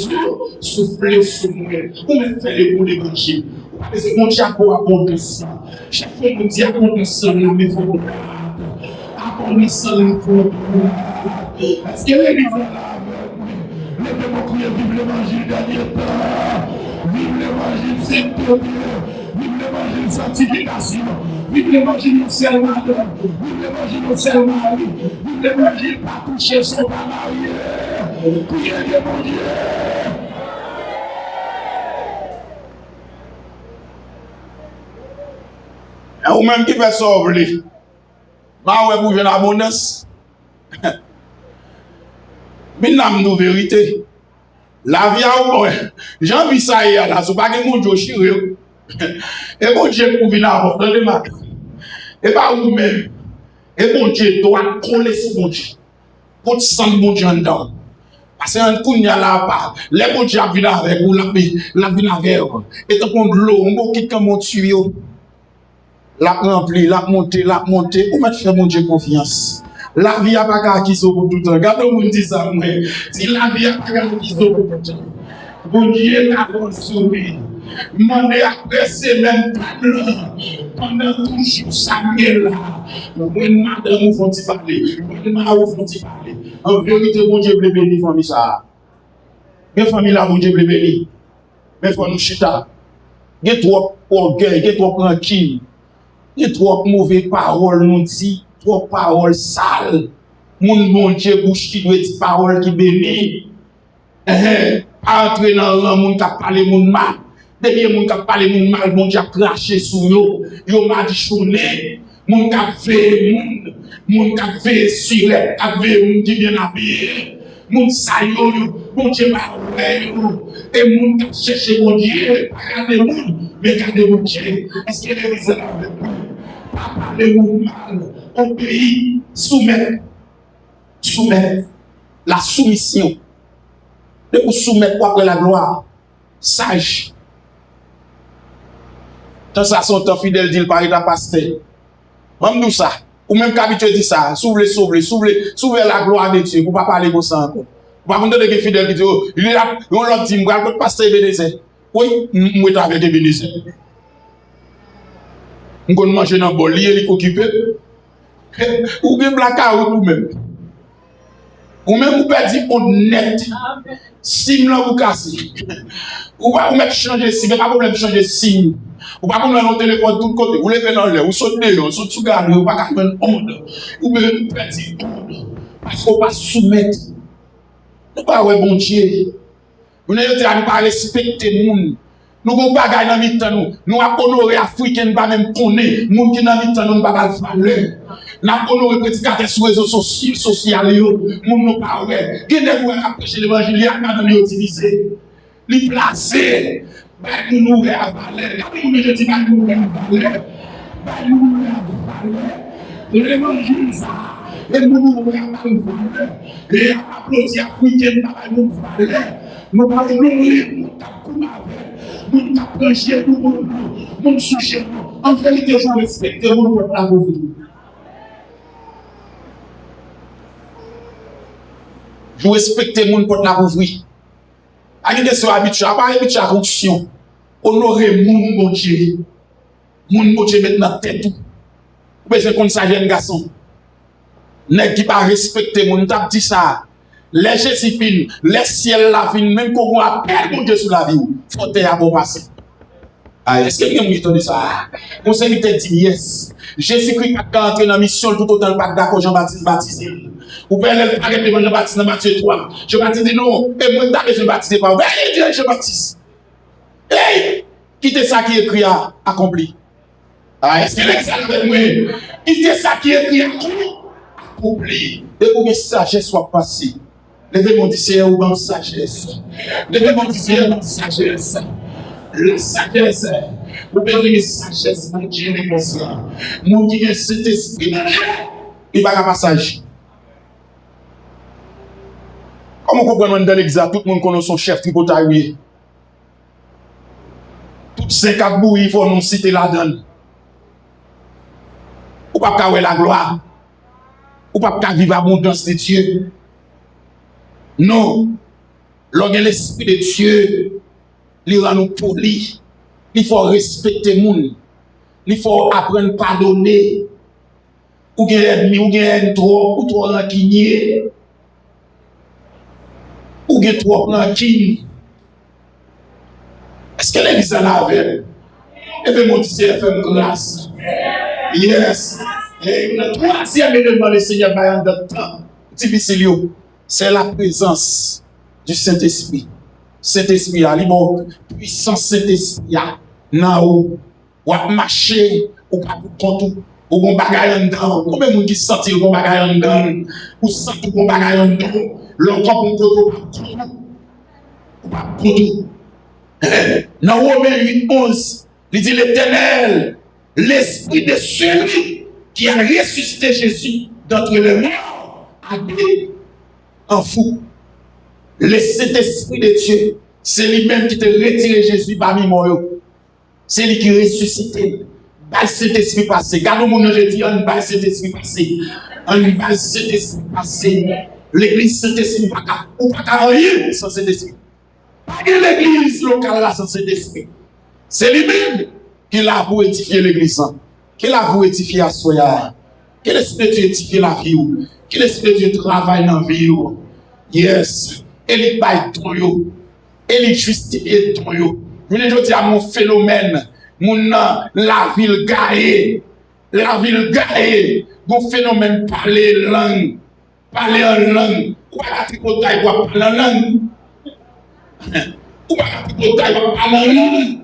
Speaker 2: souffler sur moi. On me fait les bons débouchés. Parce que mon Dieu a pour abondance. Chaque fois mon Dieu a abondance, mais il faut abondance, il faut. Parce que l'église est là. Levez-moi crier, vive l'évangile dernier temps. Vive l'évangile sanctifié. Vive l'évangile sanctification. Vive l'évangile seulement. Vive l'évangile seulement. Vive l'évangile pas toucher son marié. Priez l'évangile. Ou même qui fait sauver. Ma ouais pour une abondance. Mais n'am nous vérité. La vie a bon. Jean vis ça hier là, c'est pas que mon Dieu chiré. Et mon Dieu pour venir apporter le matin. Et pas vous même. Et mon Dieu doit coller sur mon Dieu. Pour te sentir mon Dieu en dedans. Parce que un coup il y a là-bas, les mon Dieu viennent avec vous, la vie avec vous. Et tant qu'on de l'eau, on va quitter mon tuyau. La rempli, la monter, ou mettre faire mon Dieu confiance. La vie a pas qu'à qui sont pour tout le temps. Quand on dit ça, moi, si la vie a pas qu'à qui sont pour tout le temps. Bon Dieu a construit. Mandez après ces mêmes plans. Pendant toujours Samuel là. Moi, madame, vous font-ils parler. Moi, vous font-ils parler. En vérité, bon Dieu veut bénir famille ça. Mes familles là, bon Dieu veut bénir. Mais faut nous chita. Il y a trop orgueil, il y a trop tranquille. Il y a trop mauvaises paroles, nous dit, trop paroles sales. Mon bon Dieu, bouche qui doit être parole qui bénit. Entrer dans le monde qui a parlé mon mal. Derrière mon qui a parlé mon mal, mon Dieu a craché sur nous. Yo m'a dit chouné. Mon qui a fait mon qui a fait sur les, qui a fait mon qui bien habillé. Mon sayo, mon Dieu m'a fait. Et mon qui a cherché mon Dieu. Regardez mon, mais regardez mon Dieu. Est-ce qu'il est misérable? Parler mon mal au pays, soumettre la soumission. De vous soumettre après la gloire, sage. Tant ça, son temps fidèle, dit le pari d'un pasteur. Même nous ça, ou même qu'habitué dit ça, s'ouvre la gloire de Dieu, pour ne pas parler comme ça encore. Par contre, des fidèles qui disent, il est là, on leur dit, le pasteur Ebenezer. Oui, moi, je avec Ebenezer. On va manger dans le bol, il est occupé. Ou bien blackout ou même. Ou même vous perdez honnête. Sim là vous cassez. Ou pas vous mettre changer sim, pas problème changer sim. Ou pas prendre le téléphone tout côté, vous levez dans l'air, vous sautez, vous sautez sous garde, vous pas faire une honte. Ou bien vous perdez honte. Parce qu'on pas soumettre. Nous pas ouais bon Dieu. Vous n'avez pas respecter monde. Nous avons pas gagné dans mi-temps nous. Nous avons honoré Africains, pas même connaître. Nous qui dans mi-temps nous pas valeur. Nous avons honoré prédicateurs sur les réseaux sociaux. Nous n'avons pas ouais. Qui ne voit pas prêcher l'évangile, il y a pas de l'utiliser. Les placer. Nous nous à valeur. Nous je dis pas nous à valeur. Nous à valeur. L'évangile ça. Et nous à valeur. Et applaudir Africains pas nous valeur. Nous pas honorer nous t'approcher, nous soucher. En vérité, je respecte mon peuple à vous. Je respecte mon peuple à vous. À une question habituelle, pas habituelle à corruption. honorer mon Dieu. Mon Dieu maintenant tête tout. Vous besoin comme ça jeune garçon. Nèg qui pas respecter mon t'a dit ça. Les Jésus fin, les ciel la fin, même qu'on appelle mon Dieu sur la vie, faut te à bon passer. Ah, est-ce que quelqu'un me dit ça? Mon Seigneur te dit yes. Jésus-Christ a entré dans la mission tout autant pas d'accord Jean-Baptiste baptisé. Ou bien elle paraît devant Jean-Baptiste dans Matthieu 3. Jean-Baptiste dit non, et moi t'as besoin de baptiser par. Hey, Jean-Baptiste. Hey, quittez ça qui est écrit accompli. Ah, est-ce que l'examen avec moi? Quittez ça qui est écrit accompli. Et pour que sagesse soit passée. Levez mon Seigneur ou bonne sagesse. Levez mon Seigneur bonne sagesse. La sagesse. Vous perdez une sagesse, mon Dieu, les conscients. Mon Dieu, cet esprit. Il va à passage. Comment vous comprenez dans l'examen, tout le monde connaît son chef tripotaire. Toutes ces cabouilles, il faut nous citer la donne. Ou pas qu'à la gloire. Ou pas qu'à vivre l'abondance de Dieu. Non. Lorsque l'esprit de Dieu, il rend nous polis. Il faut respecter les gens. Il faut apprendre à pardonner. Ou bien ennemi, ou bien trop, ou trop rancunier. Ou bien trop rancune. Est-ce que l'église est là avec? Et puis mon Dieu, fait grâce. Yes. Et le troisième élément, le Seigneur va dans le temps difficile, c'est la présence du Saint-Esprit. Saint-Esprit, il y a puissance Saint-Esprit. Nan ou marcher, ou pas pour compte, ou bon bagaille en dedans. Combien de monde qui sentit bon bagaille en dedans? Ou sentit bon bagaille en dedans? L'on prend pour compte, ou pas pour tout. Dans Romains 8:11, il dit l'Éternel, l'Esprit de celui qui a ressuscité Jésus d'entre les morts, habite en vous. Le Saint-Esprit de Dieu, c'est lui-même qui te retire Jésus parmi moi. C'est lui qui ressuscité. Bah, cet esprit passé. Quand nous je dis, on va cet esprit passé. On va cet esprit passé. L'église, cet esprit, ou pas rien sans cet esprit. Pas de l'église locale là sans cet esprit. C'est lui-même qui l'a pour édifier l'église. Qui l'a pour édifier la soya. Qui l'esprit de Dieu édifier la vie. Qui l'esprit de Dieu travaille dans la vie. Yes. Et il baille ton yo. Et il justifie ton yo. Je veux dire mon phénomène. La ville gaée. La ville gaée. Mon phénomène parler langue. Parler en langue. Ou à la tripotaille, ou parler en langue. Ou à la tripotaille, ou parler en langue.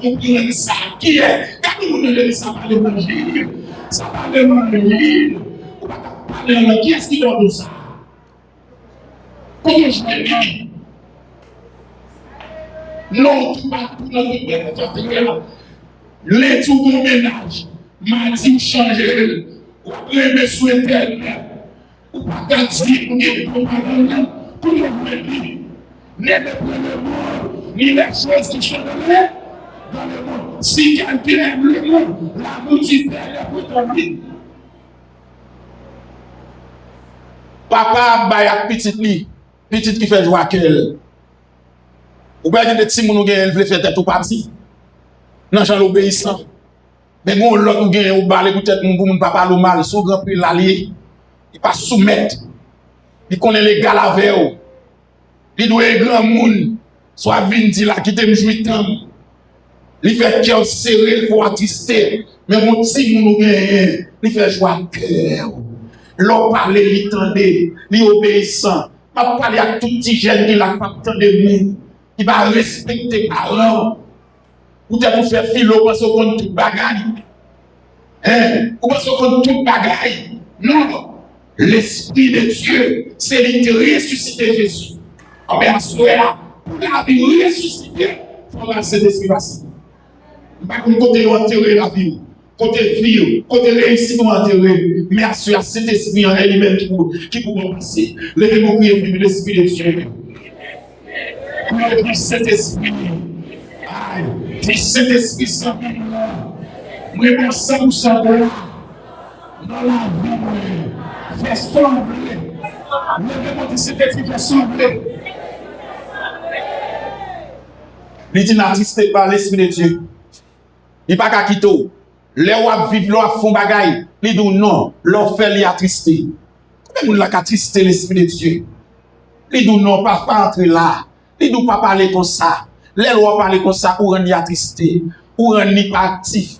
Speaker 2: Comprendre ça. Qui est? Quand nous nous disons ça parle l'évangile. Ça parle l'évangile. Ou parler en langue. Qui est-ce qui donne ça? Comment je vais dire? Non, tout pas tout dans le les tout mon ménage, m'a dit changer, ou me souhaiter, ou pas dire pour le ni ni les choses qui changent dans le monde. Si quelqu'un aime le monde, la motivation est pour ton vie. Papa, bayak petite qui fait joie qu'elle. Ou bien des petits moun gen veut faire tête ou parti. Nan jan l'obéissant. Mais bon l'autre gen ou balé peut-être moun papa lo mal, son grand prix l'allié. Il pas soumettre. Il connaît les gars la veille. Il doit grand moun soit vinn di la qui te m'jouit tant. Il fait cœur serré, il faut attrister. Mais mon petit moun gen, il fait joie cœur. L'on parle, il tendait, il obéissant. Pas parler à tout petit jeune qui l'a pas de moun. Il va respecter les parents. Ou t'es pour faire philo, parce qu'on tout bagaille. Hein? Ou parce qu'on tout bagaille. Non. L'Esprit de Dieu, c'est lui qui ressuscite Jésus. On va assurer pour la vie ressuscitée. Il faut que cet esprit passe. Pas comme côté enterrer la vie. Côté vie, côté réussite enterrer. Mais assurer cet esprit en lui-même qui peut passer. Levez-moi prier pour l'Esprit de Dieu. Pour cet esprit. Pour cet esprit sans moi, mon sang sans dans la vie. Fais sembler. Levez-moi de cet esprit, fais sembler. Il dit n'attristé par l'Esprit de Dieu. Il pas qu'à quitter. Les wap vivent, leur font bagaille. Il dit non, leur fait les attristé. Même la attristé l'Esprit de Dieu. Il dit non, pas entrer là. Il dit pas parler comme ça. Les lois parler comme ça, ou rendre attristé, ou rendre pas actif.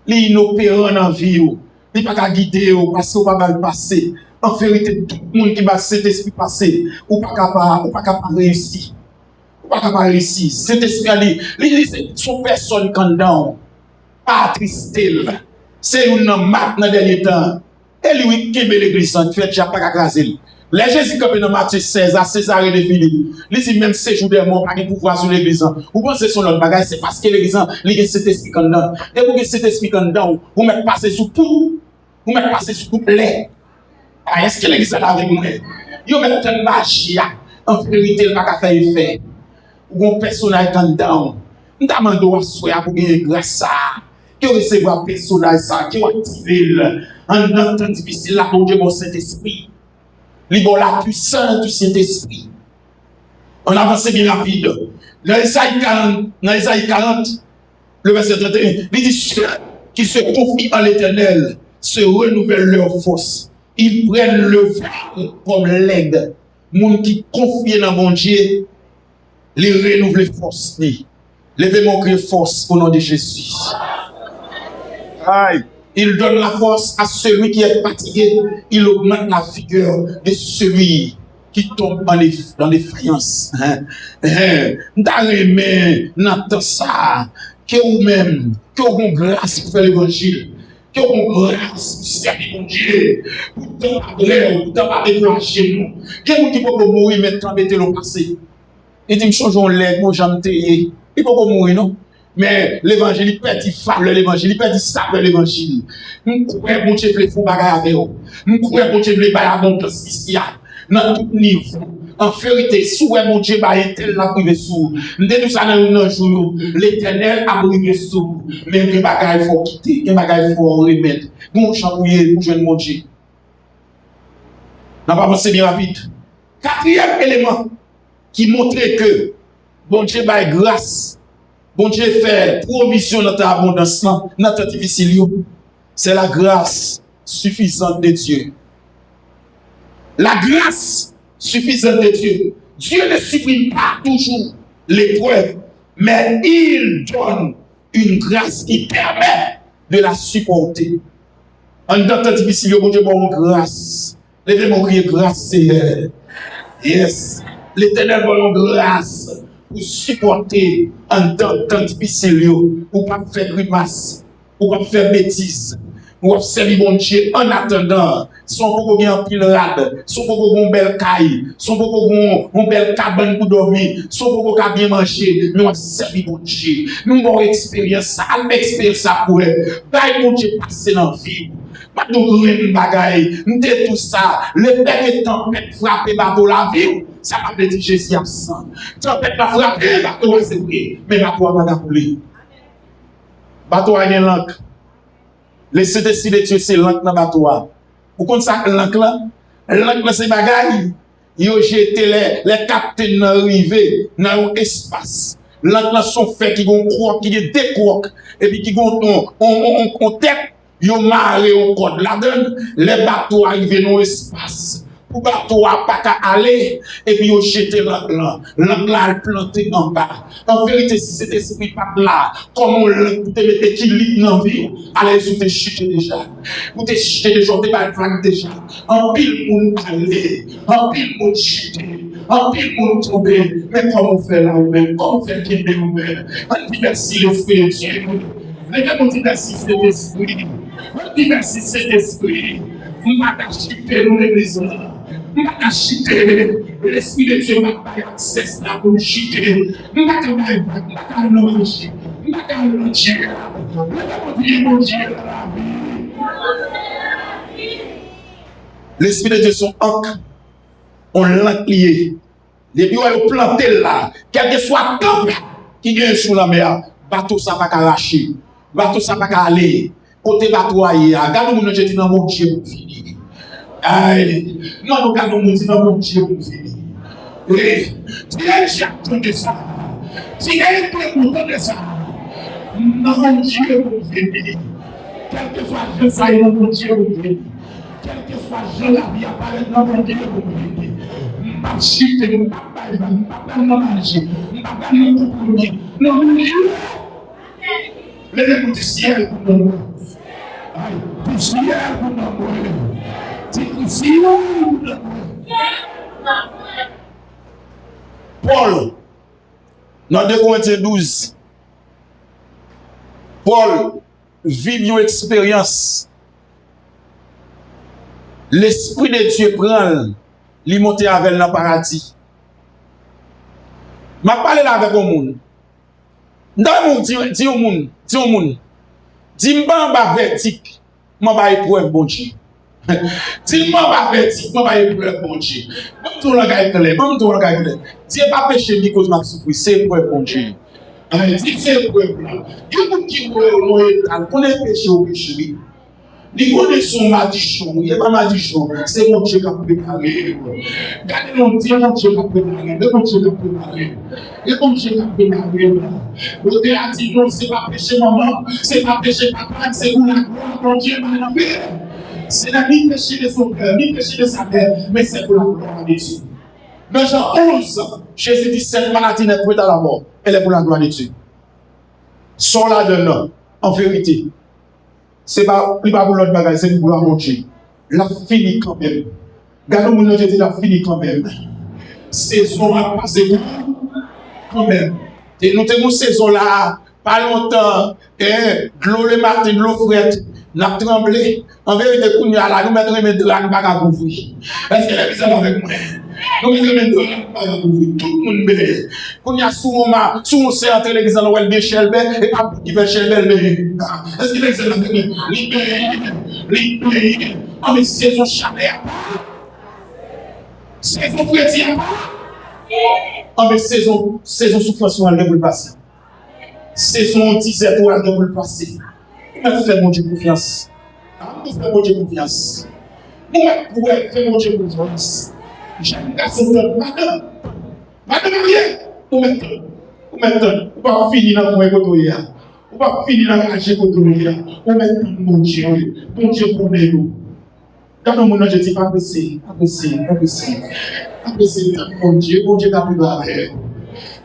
Speaker 2: Les inopérants dans la vie. Il pas qu'à guider, parce qu'on va passer. En vérité, tout le monde qui va cet esprit passer, ou pas capable réussir. Ou pas capable réussir. Cet esprit, c'est son personne condamne. Pas attristé. C'est une marque dans le dernier temps. Et lui, qui est l'église, en fait, j'ai pas qu'à craser. Les Jésus, comme dans Matthieu 16, à Césarée de Philippe, il dit même ces jours de mort, pas de pouvoir sur l'église. Vous pensez sur notre bagage, c'est parce que l'église, il y a cet esprit condamne. Et vous avez cet esprit condamne, vous mettez passer sur tout. Vous mettez passer sur tout les. Ah, est-ce que l'église est là avec moi? Vous mettez une magie, en vérité, il n'y a pas faire effet. Ou un personnage condamne. Nous demandons à soi pour gagner grâce à qui recevoir un personnage ça, qui active en temps difficile, là, pour Dieu, mon Saint-Esprit. Libre la puissance du Saint-Esprit. On avance bien rapide. Dans Isaïe 40, le verset 31, il dit ceux qui se confient en l'Éternel se renouvellent leur force. Ils prennent le vent comme l'aigle. Moun qui confient dans mon Dieu, les renouveler force. Levez mon cri force au nom de Jésus. Aïe. Il donne la force à celui qui est fatigué. Il augmente la vigueur de celui qui tombe dans les faïences. Dans les mains, n'entend ça. Que vous-même, que vous avez grâce pour faire l'évangile. Que vous avez grâce pour servir mon Dieu. Pour t'en déclencher nous. Que vous qui pouvez mourir maintenant, mettez-le passé. Il dit, changeons l'air, mon j'aime t'aider. Il peut pas mourir, non? Mais l'évangile, il perd, il fable l'évangile, il perd, il sape l'évangile. Nous croyons, mon Dieu, les faux bagages avec eux. Nous croyons, mon Dieu, les bagages abondance ici, dans tout niveau. En vérité, si mon Dieu, tel l'a privé sous. Nous disons ça dans un jour, l'éternel a privé sous. Mais les bagages, il faut quitter, les bagages, il faut remettre. Nous chambouiller, nous jeune mon Dieu. N'a pas pensé bien rapide. Quatrième élément qui montre que bon Dieu a grâce. Bon Dieu fait provision dans ta abondance, dans ta difficile. C'est la grâce suffisante de Dieu. La grâce suffisante de Dieu. Dieu ne supprime pas toujours l'épreuve, mais il donne une grâce qui permet de la supporter. En dans ta difficile, bon Dieu, bon grâce. Levez mon cri, grâce, Seigneur. Yes. L'Éternel, bon grâce. Pour supporter un temps difficile, ou pas faire grimace, ou pas faire bêtise, ou observer mon Dieu en attendant, son beaucoup bien pile rade, son beaucoup bon bel caille, son beaucoup bon bel cabane pour dormir, son beaucoup bien manger, nous observer mon Dieu, nous avons expérience ça, expérience ça pour eux, bail mon Dieu passer dans la vie. Pas de rien bagaille, nous tout ça, le fait que tempête frappe bateau la vie, ça va dire Jésus absent. Tempête va frapper bateau c'est vrai, mais bateau va pas couler. Bateau a une langue. Laissez décider de Dieu c'est langue dans bateau. Vous connaissez ça langue là? Langue là c'est bagaille. Yo jeté les capitaines arrivés dans l'espace. Langue là sont faits qui vont croire qui est des crocs et puis qui vont on tête. Yo maré au code la donne, les bateaux arrivent dans l'espace. Pour bateau a pas qu'à aller, et puis yo jeté l'angle là planté en bas. En vérité, si cet esprit pas là, comme on l'a pour te mettre équilibre dans la vie, allez, vous te chuter déjà. Vous te chuter déjà, vous te battre déjà. En pile moun aller, en pile moun chuter, en pile moun tomber. Mais comment on fait là ou même, comment on fait qu'il ou même. On dit merci l'esprit de Dieu. Les gars, on dit merci cet esprit. On dit merci cet esprit. On va t'acheter nous l'église. On va t'acheter. L'esprit de Dieu va pas accès là pour chuter. On va t'acheter. On va t'acheter. On va t'acheter. On va t'acheter. L'esprit de Dieu son ancre. On l'a plié. Depuis on a planté là. Quel que soit le temps qui vient sur la mer, bateau ça va arracher. Bateau ça va aller. Côté bateau aïe, regardez mon Dieu dans mon Dieu pour finir. Aïe, non, regardez mon Dieu dans mon Dieu pour finir. Oui, Dieu j'ai attendu ça. Si elle est content de ça, non, Dieu vous bénit. Quel que soit le faille, mon Dieu vous bénit. Quel que soit le la vie apparaît, mon Dieu vous bénit. Marchite, mon papa, mon manger, mon papa, mon couple, non, Dieu. Lève-vous du ciel pour nous. Du ciel pour nous. Du ciel pour nous. Paul, dans 2 Corinthiens 12, Paul vit une expérience. L'Esprit de Dieu prend, il monte avec le paradis. Je parle là avec le monde. Dans le monde, dis au monde, dis-moi en bas vertique, je vais épreuve bon Dieu. Dis-moi en bas vertique, je vais épreuve bon Dieu. Même tout le gars est clair, même tout le gars est clair. Dieu pas péché ni cause m'a souffrir, c'est épreuve bon Dieu. Dis c'est épreuve là. Il y a des qui connaissent péché au péché. Ils connaissent son madichon, il n'y a pas madichon, c'est mon Dieu qui a préparé. Regardez mon Dieu qui a préparé, le mon Dieu qui a préparé. Le mon Dieu qui a préparé. Le Dieu a dit non, c'est pas péché maman, c'est pas péché papa, c'est pour la gloire, mon Dieu m'a fait. C'est la ni péché de son cœur, ni péché de sa mère, mais c'est pour la gloire de Dieu. Dans Jean 11, Jésus dit cette maladie n'est prête à la mort, elle est pour la gloire de Dieu. Sont là dedans, en vérité. C'est pas pour l'autre bagage, c'est pour la manger. La fini quand même. Gardons mon Dieu, la fini quand même. Saison a passé quand même. Et nous avons une saison là, pas longtemps. Et l'eau le matin, l'eau frette, n'a tremblé. En vérité, nous mettrons mes draps, nous ne pas couvrir. Est-ce que vous êtes avec moi? Nous mettrons mes draps, nous ne pas couvrir. Tout le monde béni. Quand il y a sous mon c'est entre l'église en Ouel de Chelbé et pas qui fait Chelbé. Est-ce que vous êtes avec moi? Libéré. En mais saison chaleur. Saison chrétien. En mais saison souffrance, elle devrait passer. Saison disette, elle devrait passer. Fais mon Dieu confiance. Fais mon Dieu confiance. Fais mon Dieu confiance. J'aime la saison. Madame, rien. Ou maintenant, on va finir dans mon côté. On va finir dans la chez côté. On va maintenant, mon Dieu connaît nous. Quand on me dit pas apprécier, mon Dieu t'a préparé.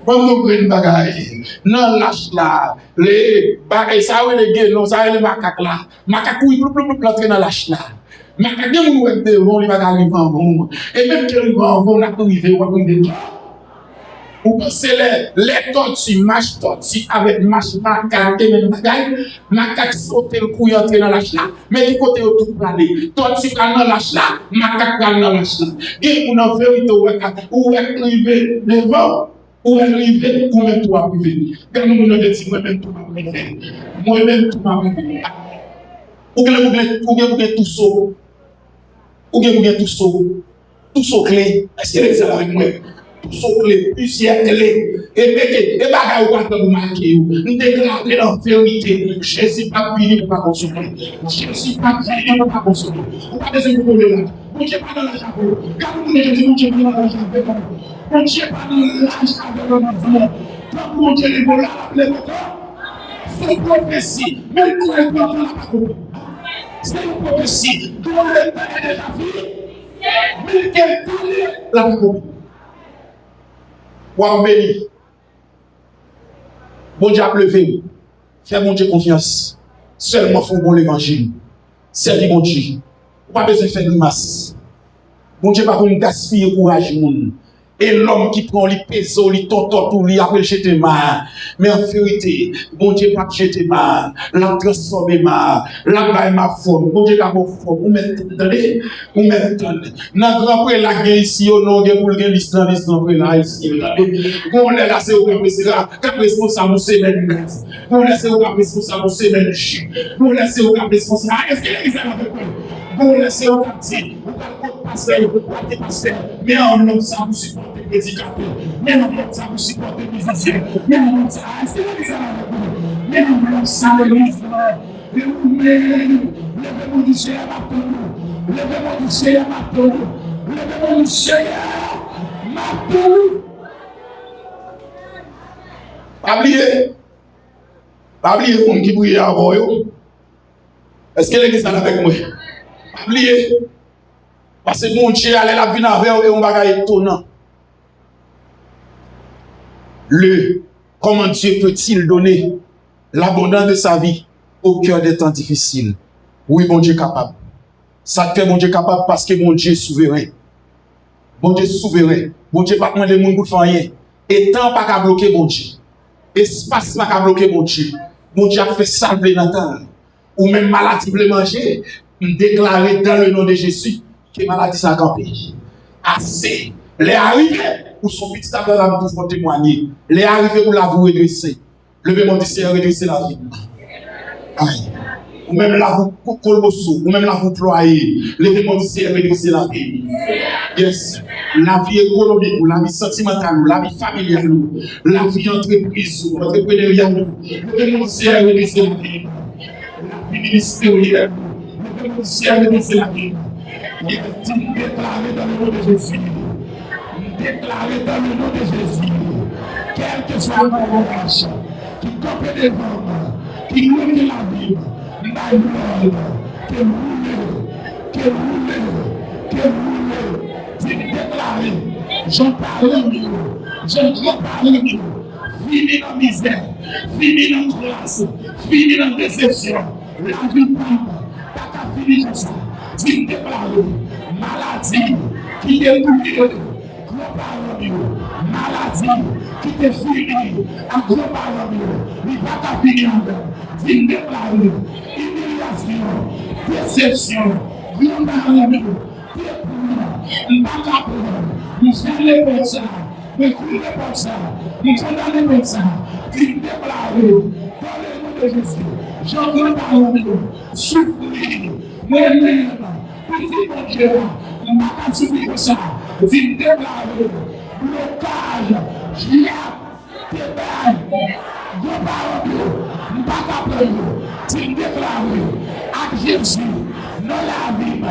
Speaker 2: Bon, nous prenons une bagaille. Non, lâche là. Les bagailles, ça va les gueules, ça va les macaques là. Macaques, oui, l'entrée dans lâche là. Macaques, nous sommes devant les bagailles en bon. Et même que nous en bon, on a arrivé, on a arrivé. Vous pensez les tortues, marche tortue avec marche macaque et même bagaille. Macaque saute le couille entrer dans lâche là. Mais du côté où tout plané. Tortue dans lâche là. Macaque dans lâche là. Et on a vérité où est arrivé devant. Ou arriver, ou même toi arriver. Quand nous nous disons, moi-même tout m'arriver. Moi-même tout m'arriver. Ou bien tout saut. Ou bien tout saut. Tout saut clé. Est-ce que c'est avec moi? Tout saut clé. Plusieurs clés. Et bagaille ou pas pour marquer. Nous déclarer la vérité. Jésus pas fini pour pas consommer. Jésus pas fini pour pas consommer. Ou pas besoin de problème là. Bon Dieu pas dans la jambe. Quand nous nous disons, bon Dieu pas dans la jambe. Bon Dieu pas dans la jambe de ma vie. Quand bon Dieu les volants, les volants. C'est une prophétie. Même quand elle doit la c'est une prophétie. Quand elle est de la vie. Mais qu'elle connaît la prophétie. Ou béni. Bon Dieu a pleuvé. Fais mon Dieu confiance. Seulement faut bon l'évangile. Servis mon Dieu. Pas besoin de faire grimace. Bon Dieu pas comme gaspiller courage monde. Et l'homme qui prend les pesos, les tontons pour lui après jeter mal. Mais en vérité, bon Dieu pas jeter mal, la transformer mal, la baille ma forme. Bon Dieu pas mon forme. Vous m'entendez? Vous m'entendez? Dans grand près la guerre ici au nom de pour le l'islam près là ici. Vous laissez au cap responsable semaine. Vous laissez au cap responsable semaine. Vous laissez au cap responsable. Est-ce que les gens avec vous laissez au cap dire mais en homme ça vous supporte les handicapés, mais en homme ça vous supporte les musiciens, mais en homme ça mais en homme ça le mouvement, levez-vous du ciel à ma tour, levez-vous du ciel à ma tour, levez-vous du ciel à ma tour. Pas oublier. Pas oublier le monde qui brille avant eux. Est-ce que l'église est avec moi? Pas oublier. Parce que mon Dieu allait la vie avec eux et on va étonnant. Comment Dieu peut-il donner l'abondance de sa vie au cœur des temps difficiles? Oui, bon Dieu est capable. Ça fait bon Dieu capable parce que mon Dieu est souverain. Bon Dieu est souverain. Bon Dieu pas demander mon pour faire rien. Et temps pas qu'à bloquer bon Dieu. Espace pas qu'à bloquer bon Dieu. Bon Dieu a fait salver Nathan. Ou même maladie voulait manger. Déclarer dans le nom de Jésus que maladie ça a campé. Assez. Les arrivés pour son petit tabernacle pour témoigner. Les arrivés pour la vous redresser. Levez mon Dieu, redresser la vie. Aïe. Ou même là vous colosso, ou même là vous ployer. Levez mon Dieu, redresser la vie. Yes. La vie économique, la vie sentimentale, la vie familiale, la vie entreprise, entrepreneuriale. Levez mon Dieu, redresser la vie. La vie ministérielle. Levez mon Dieu, redresser la vie. Il est déclaré dans le nom de Jésus. Déclaré dans le nom de Jésus, quel que soit mon voyage, qui compte des hommes, qui roule de la vie, que roule, c'est déclaré, j'en parle mieux, j'en parle mieux, fini dans la misère, fini dans la classe, fini dans la déception, la vie pas qu'à finir ça, c'est déclaré, maladie, qui est oubliée. Maladie qui te finit à gros parole, il va pas finir. Il déclare humiliation, déception, gros parole, il va pas nous faire pour ça, nous courir pour ça, nous condamner pour ça. Il déclare dans le nom de Jésus, j'en veux parole, souffrir, mourir, petit mon Dieu, on ne va pas souffrir ça. Il déclare blocage, giap, tébaille, gros parole, pas il déclare à Jésus, non la vie,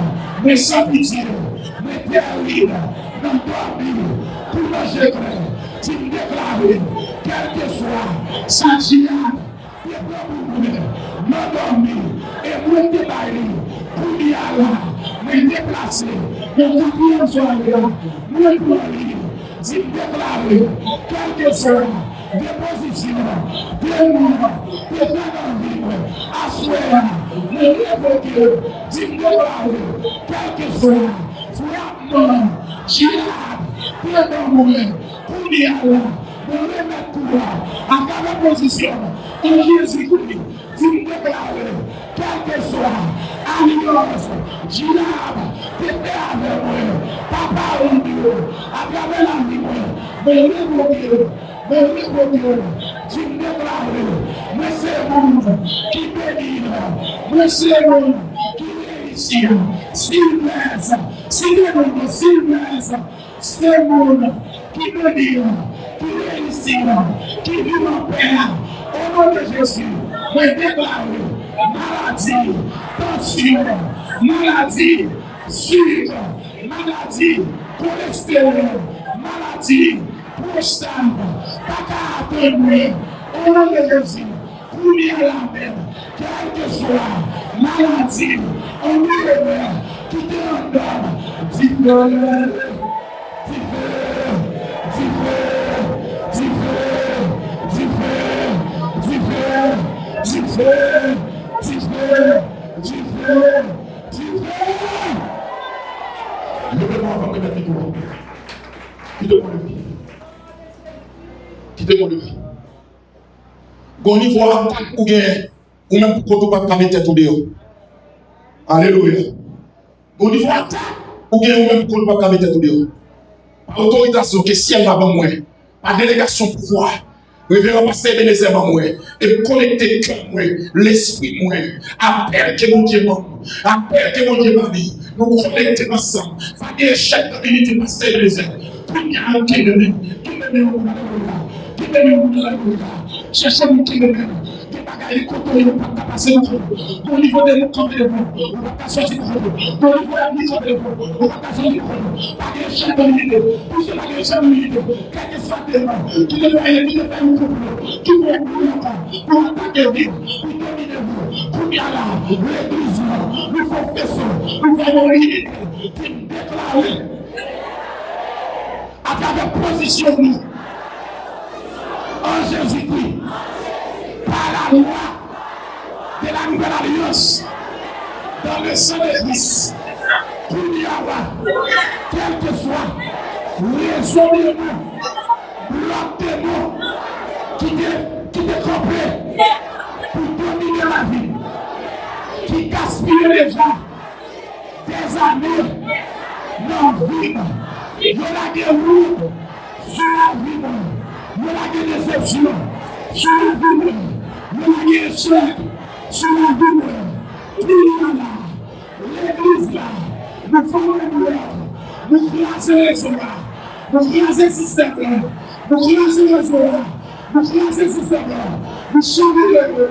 Speaker 2: mais sans pitié, mais terrible, non dormir, pour le secret, il déclare, quel que soit, sans giap, non dormir, et vous débailler, pour y aller, mais déplacer, pour vous sur la gueule, nous pour il déclare, quel que soit, des positions, des mouvements, des gens d'envie, assurer, le révoquer, il déclare, quel que soit, frappement, girabe, prédominer, pour y aller, pour remettre pouvoir, à quelle position, en Jésus-Christ, il déclare, quel que soit, alliance, girabe, pépé avec moi, papa ou Dieu, à travers la vie, me révoquer, tu me déclares, mais c'est bon qui bénit, mais c'est bon qui réussit, s'il laisse, c'est bon qui bénit, qui réussit, qui vit en paix, au nom de Jésus, me déclare, maladie, tension, maladie, sucre, maladie, cholestérol, maladie, prostate, pas qu'à attendre, au nom de Jésus, pour lui à la mer, quelle que soit maladie, en lumière, qui te endorme, levez-moi avant que tu quittez-moi le pied. Quittez-moi le pied. Quand il faut attaquer ou bien, ou même pour qu'on ne pas mettre tout dehors. Alléluia. Quand il faut attaquer ou bien, ou même pour qu'on ne pas mettre tout dehors. Par autorisation que ciel va ban moi, par délégation pouvoir. Révérend pasteur Ebenezer ban moi, et connecter cœur moi, l'esprit moi, appel que mon Dieu m'a, appel que mon Dieu m'a mis. Nous connecter ensemble. Pas d'échec dans l'unité pasteur Ebenezer. Qui me met au cherchez mon qui me met. bagaille côté on pas passer au niveau de mon camp de vous on va pas sortir au niveau de la mission de vous on va pas sortir pas de chaque minute pour cela que chaque minute quel que soit le nom qui le fait qui le fait qui veut pour attaquer vous pour dominer vous pour bien là l'église nous confessons nous faisons l'unité qui déclare à travers position en Jésus-Christ par la loi de la nouvelle alliance dans le sang de Christ pour y avoir quel que soit raisonnement bloc de mots qui découplent pour dominer la vie qui gaspille les gens des années non vives de la guerre sur la vie de la déception, sur la vie, de la échec, sur la vie, l'église là, nous faisons le nous classer les soldats, nous classer le système, nous classer les soldats, nous classer le système, nous changer les eux,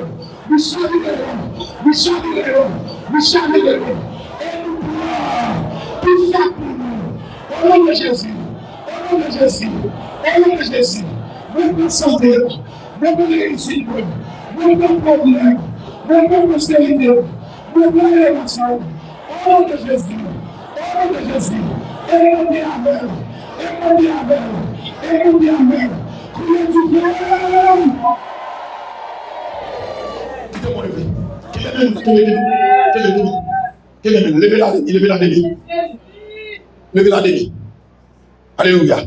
Speaker 2: nous changer les eux, nous changer les eux, nous changer les eux, et nous prions pour chaque monde, au nom de Jésus, au nom de Jésus, au nom de Jésus. Nous pouvons santé, nous pouvons réussir, nous pouvons problème, nous pouvons prospérité, nous pouvons élévation. Au nom de Jésus, au nom de Jésus, et nous disons Amen, et nous disons Amen, et nous disons Amen. Criez du bien. Levez la demi. Levez la demi. Alléluia.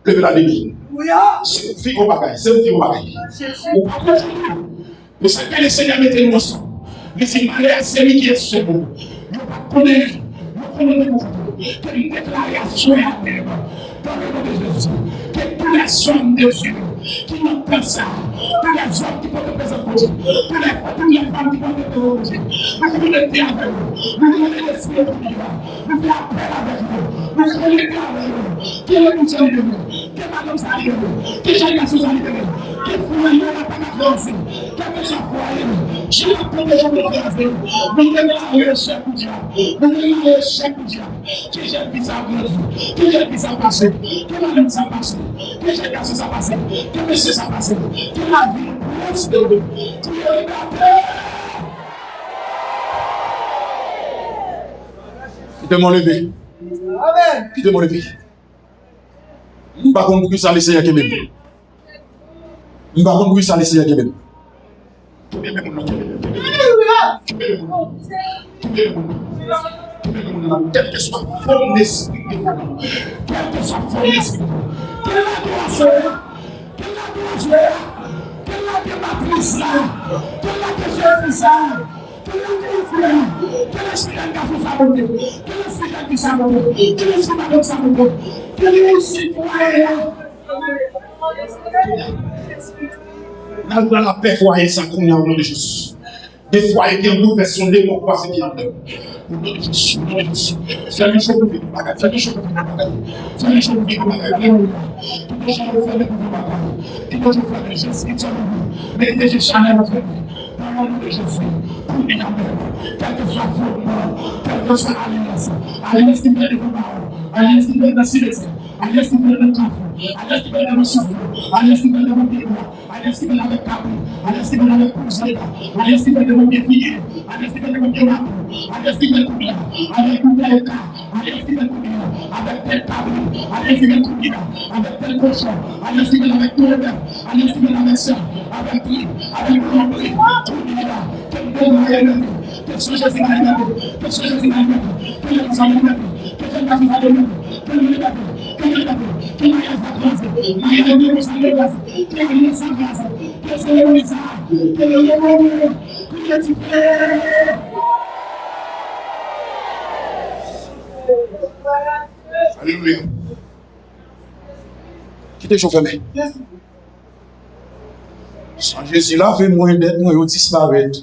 Speaker 2: Levez la demi. C'est une fille au bagaille. C'est une fille au bagaille. Vous savez que le Seigneur mettez nous ensemble. Mais c'est malheur à celui qui est second. Nous connaissons une déclaration dans le nom de Jésus. Que tous les hommes de Dieu qui n'ont pas ça, tous les hommes qui peuvent te présenter, toutes les femmes qui peuvent te présenter, nous voulons être avec vous. Nous voulons l'esprit de Dieu. Nous voulons appel avec vous. Nous voulons être avec vous. Que le nous sommes de vous. Que madame s'arrive de vous. Que chacun se s'arrive de vous. Que vous n'ayez pas la grâce. Que vous soyez croyés. Je n'ai pas de gens de grâce. Nous voulons aller chaque jour. Nous voulons aller chaque jour. Que j'ai vu ça passer. Que j'ai vu ça passer. Que madame ça passer. Que j'ai vu ça passer. Que monsieur ça passer. Que la vie reste de vous. Que le quittez mon levé. Amen. Quittez mon levé. Par contre, vous allez essayer à Québec. Par contre, vous allez essayer à Québec. Quel que soit forme d'esprit, quel que soit forme d'esprit, quelle est la douleur, quelle est la douleur, quelle est la dématrice là, quelle est la déchet ça, quelle est la quel est celui qui a fait sa bonté, quel est celui qui a sa bonté, quel est celui qui a sa bonté, quel est le citoyen. Nous allons la paix foyer sans qu'on ait au nom de Jésus. Des foyers qui ont une version de démocratie qui en donne. Au nom de Jésus, au nom de Jésus. Fais les choses pour vivre, fais les choses pour vivre, fais les choses pour vivre, fais les choses pour vivre, fais les choses pour vivre, Jésus qui tient le bout. Mettez Jésus Chanel dans votre vie. Dans le nom de Jésus, pour une amen. Quel que soit votre nom, quelle que soit l'alliance, alliance qui vient de vos parents, alliance qui vient de silence, alliance qui vient de café, alliance qui vient de vos souffles, alliance qui vient de vos pieds, alliance qui vient avec Capri, alliance qui vient avec Poussé, alliance qui vient de vos pieds filles, alliance qui vient de vos pieds rapide, alliance qui vient de courir, avec tel cas, alliance qui vient de courir, avec tel Capri, alliance qui vient de courir, avec tel cochon, alliance qui vient avec tout le peuple, alliance qui vient avec ça, avec lui, avec le nombril, tout le monde, que ce Jésus m'a dit, que ce Jésus m'a dit, que je vous en ai dit, que je vous en ai dit, que je vous en ai dit, que je vous en ai dit, que je vous Alléluia. Quittez chauffeur. Sans Jésus là, fait moins d'être, moins disparaître.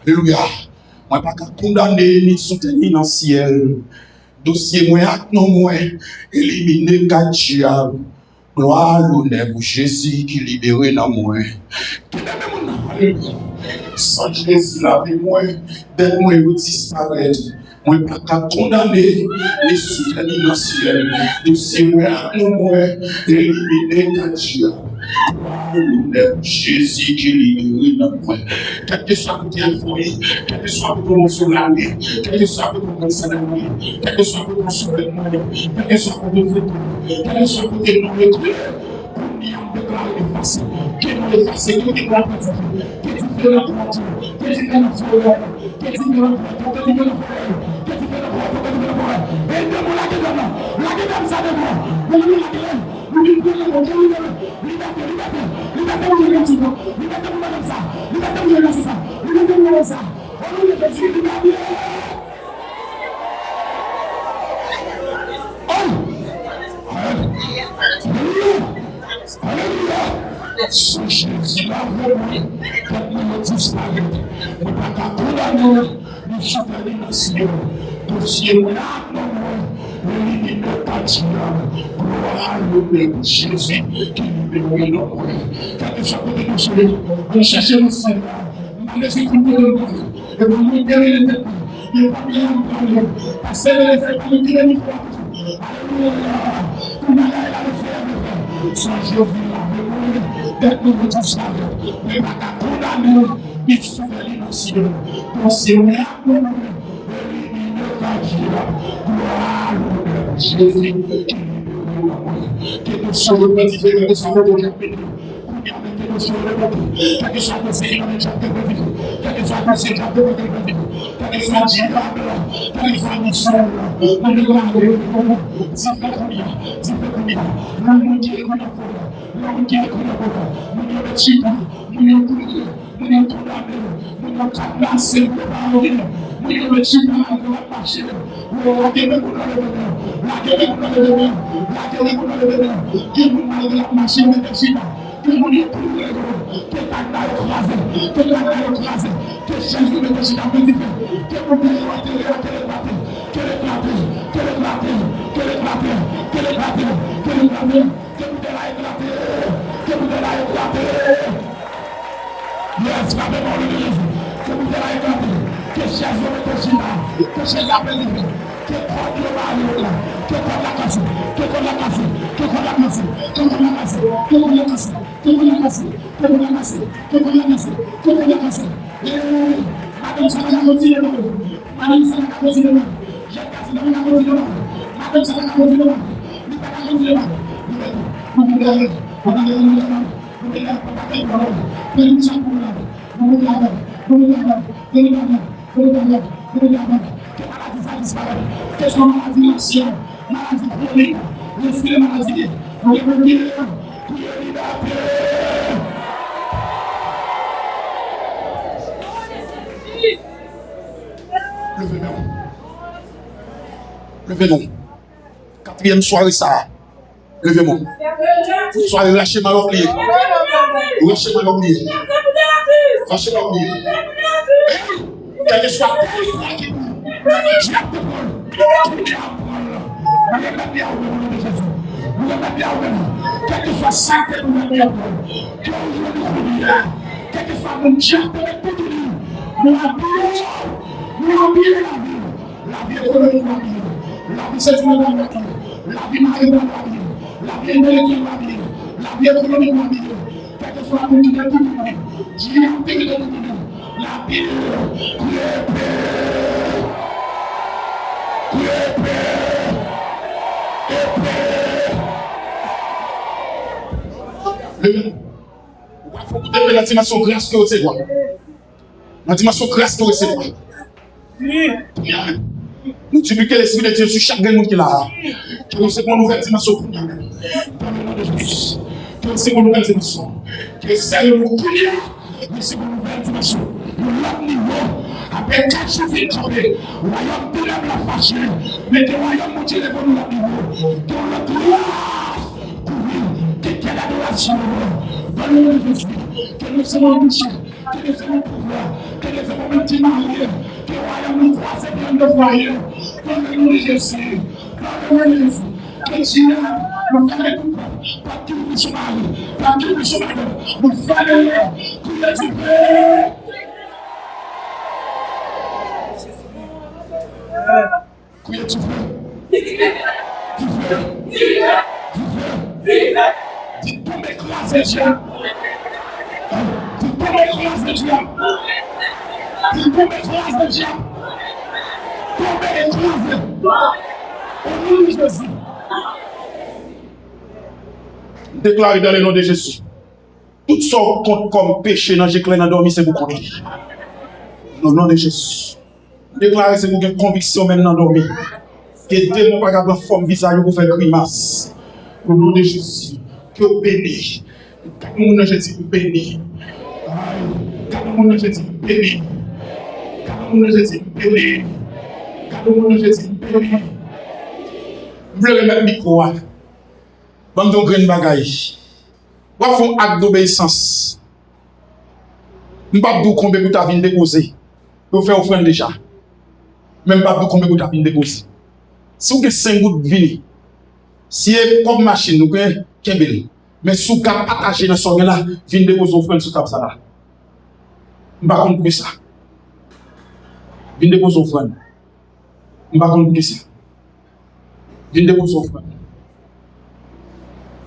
Speaker 2: Alléluia. Moi, pas qu'à condamner, ni soutenir dans le ciel. Dossier moins acte non moins, éliminer quatre diables. Gloire l'honneur pour Jésus qui libère dans moi. Alléluia. Sans Jésus, la vie, moi, dès moi, je disparais. Moi, je ne peux pas condamner les soutenus dans le ciel. De ces mois, moi, éliminer ta Dieu. Jésus qui libère dans moi. Quel que soit le téléphone, quel que soit le promotion de la vie, quel que soit le promotion de la vie, quel que soit le promotion de la vie, quel que soit le promotion de la vie, quel que soit le promotion de la vie, Son Jésus l'a vraiment, quand nous disparu, on n'a pas condamné, nous sommes allés dans le ciel. Pour ciel, là, non, il n'est pas Dieu. Gloire au Père Jésus qui nous bénit dans le monde. Quand nous sommes allés dans le ciel, on cherchait le Seigneur, on a laissé tout le monde, et on nous guérit les têtes, il n'y a pas bien de parler, parce que les faits qui nous guérissent, alléluia, tout le monde a le Son Jésus dès que nous tous là, mais pas condamner, il faut aller dans le ciel. Dans le ciel, gloire au Jésus, que nous soyons différents de ce que nous avons fait. Que nous soyons que nous soyons passés dans les gens de notre vie, que nous soyons passés dans notre vie, que nous soyons dirables, que nous soyons missions, que nous soyons Levez-nous. Quatrième soirée, ça. Levez-moi. Soirée, lâchez ma plié. Lâchez ma plié. Lâchez ma plié. Quel que soit quel que soit ça que nous avons, quel que soit mon Dieu, nous avons la vie économique, la vie sexuelle, la vie matérielle, la vie intellectuelle, la vie économique, quel que soit mon Dieu, Dieu a la vie, il faut que la dimension grâce que vous avez. La dimension grâce que vous avez. Nous disons que l'Esprit de Dieu sur chaque monde qui est là. Que c'est pour nous faire dimension pour nous. Dans le nom de Jésus. Que c'est pour nous faire dimension. Que c'est pour nous c'est pour nous faire dimension. L'autre niveau, après 4 jours de journée, le royaume de la fâche, mais le royaume mondial est pour nous l'autre niveau. Que le gloire pour nous, que l'adoration dans le nom de Jésus. Que nous sommes touchés, que nous sommes pouvoir, que nous sommes petits mariés, que le royaume nous croise et bien de foyer. Dans le nom de Jésus, dans le nom de Jésus, que Dieu nous fait tout, pas tout le chemin, pas tout le chemin, nous fait que le Dieu. Criez tout. Dites pour m'écraser, diable. Dites pour m'écraser, diable. Dites pour m'écraser, diable. Pour m'écraser. Au nom de Jésus. Déclarez dans le nom de Jésus. Tout ce qu'on compte comme péché dans l'éclat dans dormi, c'est vous connaître. Au nom de Jésus. Déclarez c'est vous une conviction maintenant dormi. Que démon pas capable forme visage pour faire grimace. Au nom de Jésus. Que vous béni. Quand nous nous Jésus béni. Quand nous nous Jésus béni. Quand nous nous Jésus béni. Quand nous nous Jésus béni. Vous voulez remettre le micro. Bon, donc, une bagaille. Vous faites un acte d'obéissance. Je ne sais pas combien vous avez déposé. Vous faites offrande déjà. Même pas combien vous avez déposé. Si vous avez 5 gouttes de vie, si vous avez comme machine, vous avez 15 000. Mais si vous avez attaché dans ce là, vous avez déposer offrande sur table ça là. Je ne sais pas comment ça. Vous avez déposer offrande. Je ne sais pas comment ça. Vous avez déposer offrande.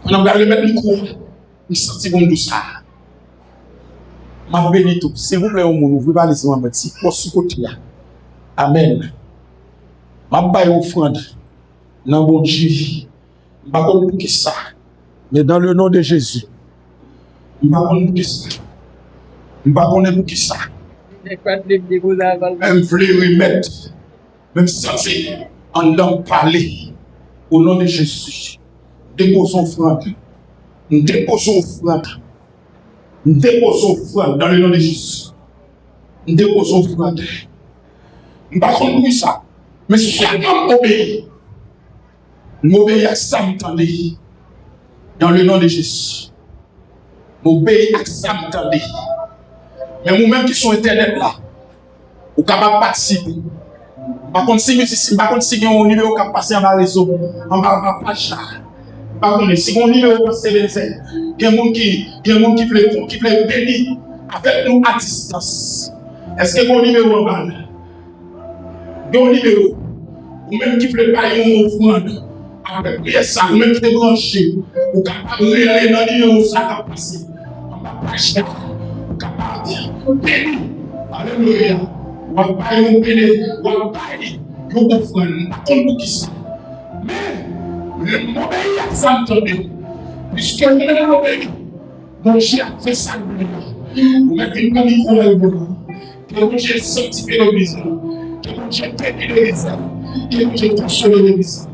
Speaker 2: On va remettre le micro. Je sens comme tout ça. Ma béni tout. S'il vous plaît, on ouvre pas les yeux en petit. Pour ce côté là. Amen. Ma baille offrande. Dans bon Dieu. Je ne sais pas pour qui ça. Mais dans le nom de Jésus. Je ne sais pas pour qui ça. Je ne sais pas pour qui ça. Même voulez remettre. Même sentir. En l'homme parler. Au nom de Jésus. Déposons offrande. Nous déposons offrande. Nous déposons offrande dans le nom de Jésus. Nous déposons offrande. Nous ne pas compris ça. Mais seulement obéir. Nous obéissons à ça, m'entendez. Dans le nom de Jésus. Nous obéissons à ça, m'entendez. Mais nous-mêmes qui sommes internet là, nous sommes capables de participer. Par contre, si nous avons un numéro qui a passé en bas réseau, en bas page là. Par contre, si on numéro passe il y a des gens qui veulent bénir avec nous à distance. Est-ce que mon numéro en bas? Mon numéro, ou même qui veut pas une offrande, avec ça, ou même qui te branché, ou capable de aller dans le numéro ça qui a passé. On va pas acheter, ou capable de dire, béni, alléluia, ou va pas y béni, ou va pas y offrande, pas contre qui ça. Mais, le m'obéir à ça, entendez, puisque le m'obéir, mon Dieu a fait ça, vous mettez une micro là, que mon Dieu sanctifie l'église, que mon Dieu bénit l'église, que mon Dieu consolé l'église.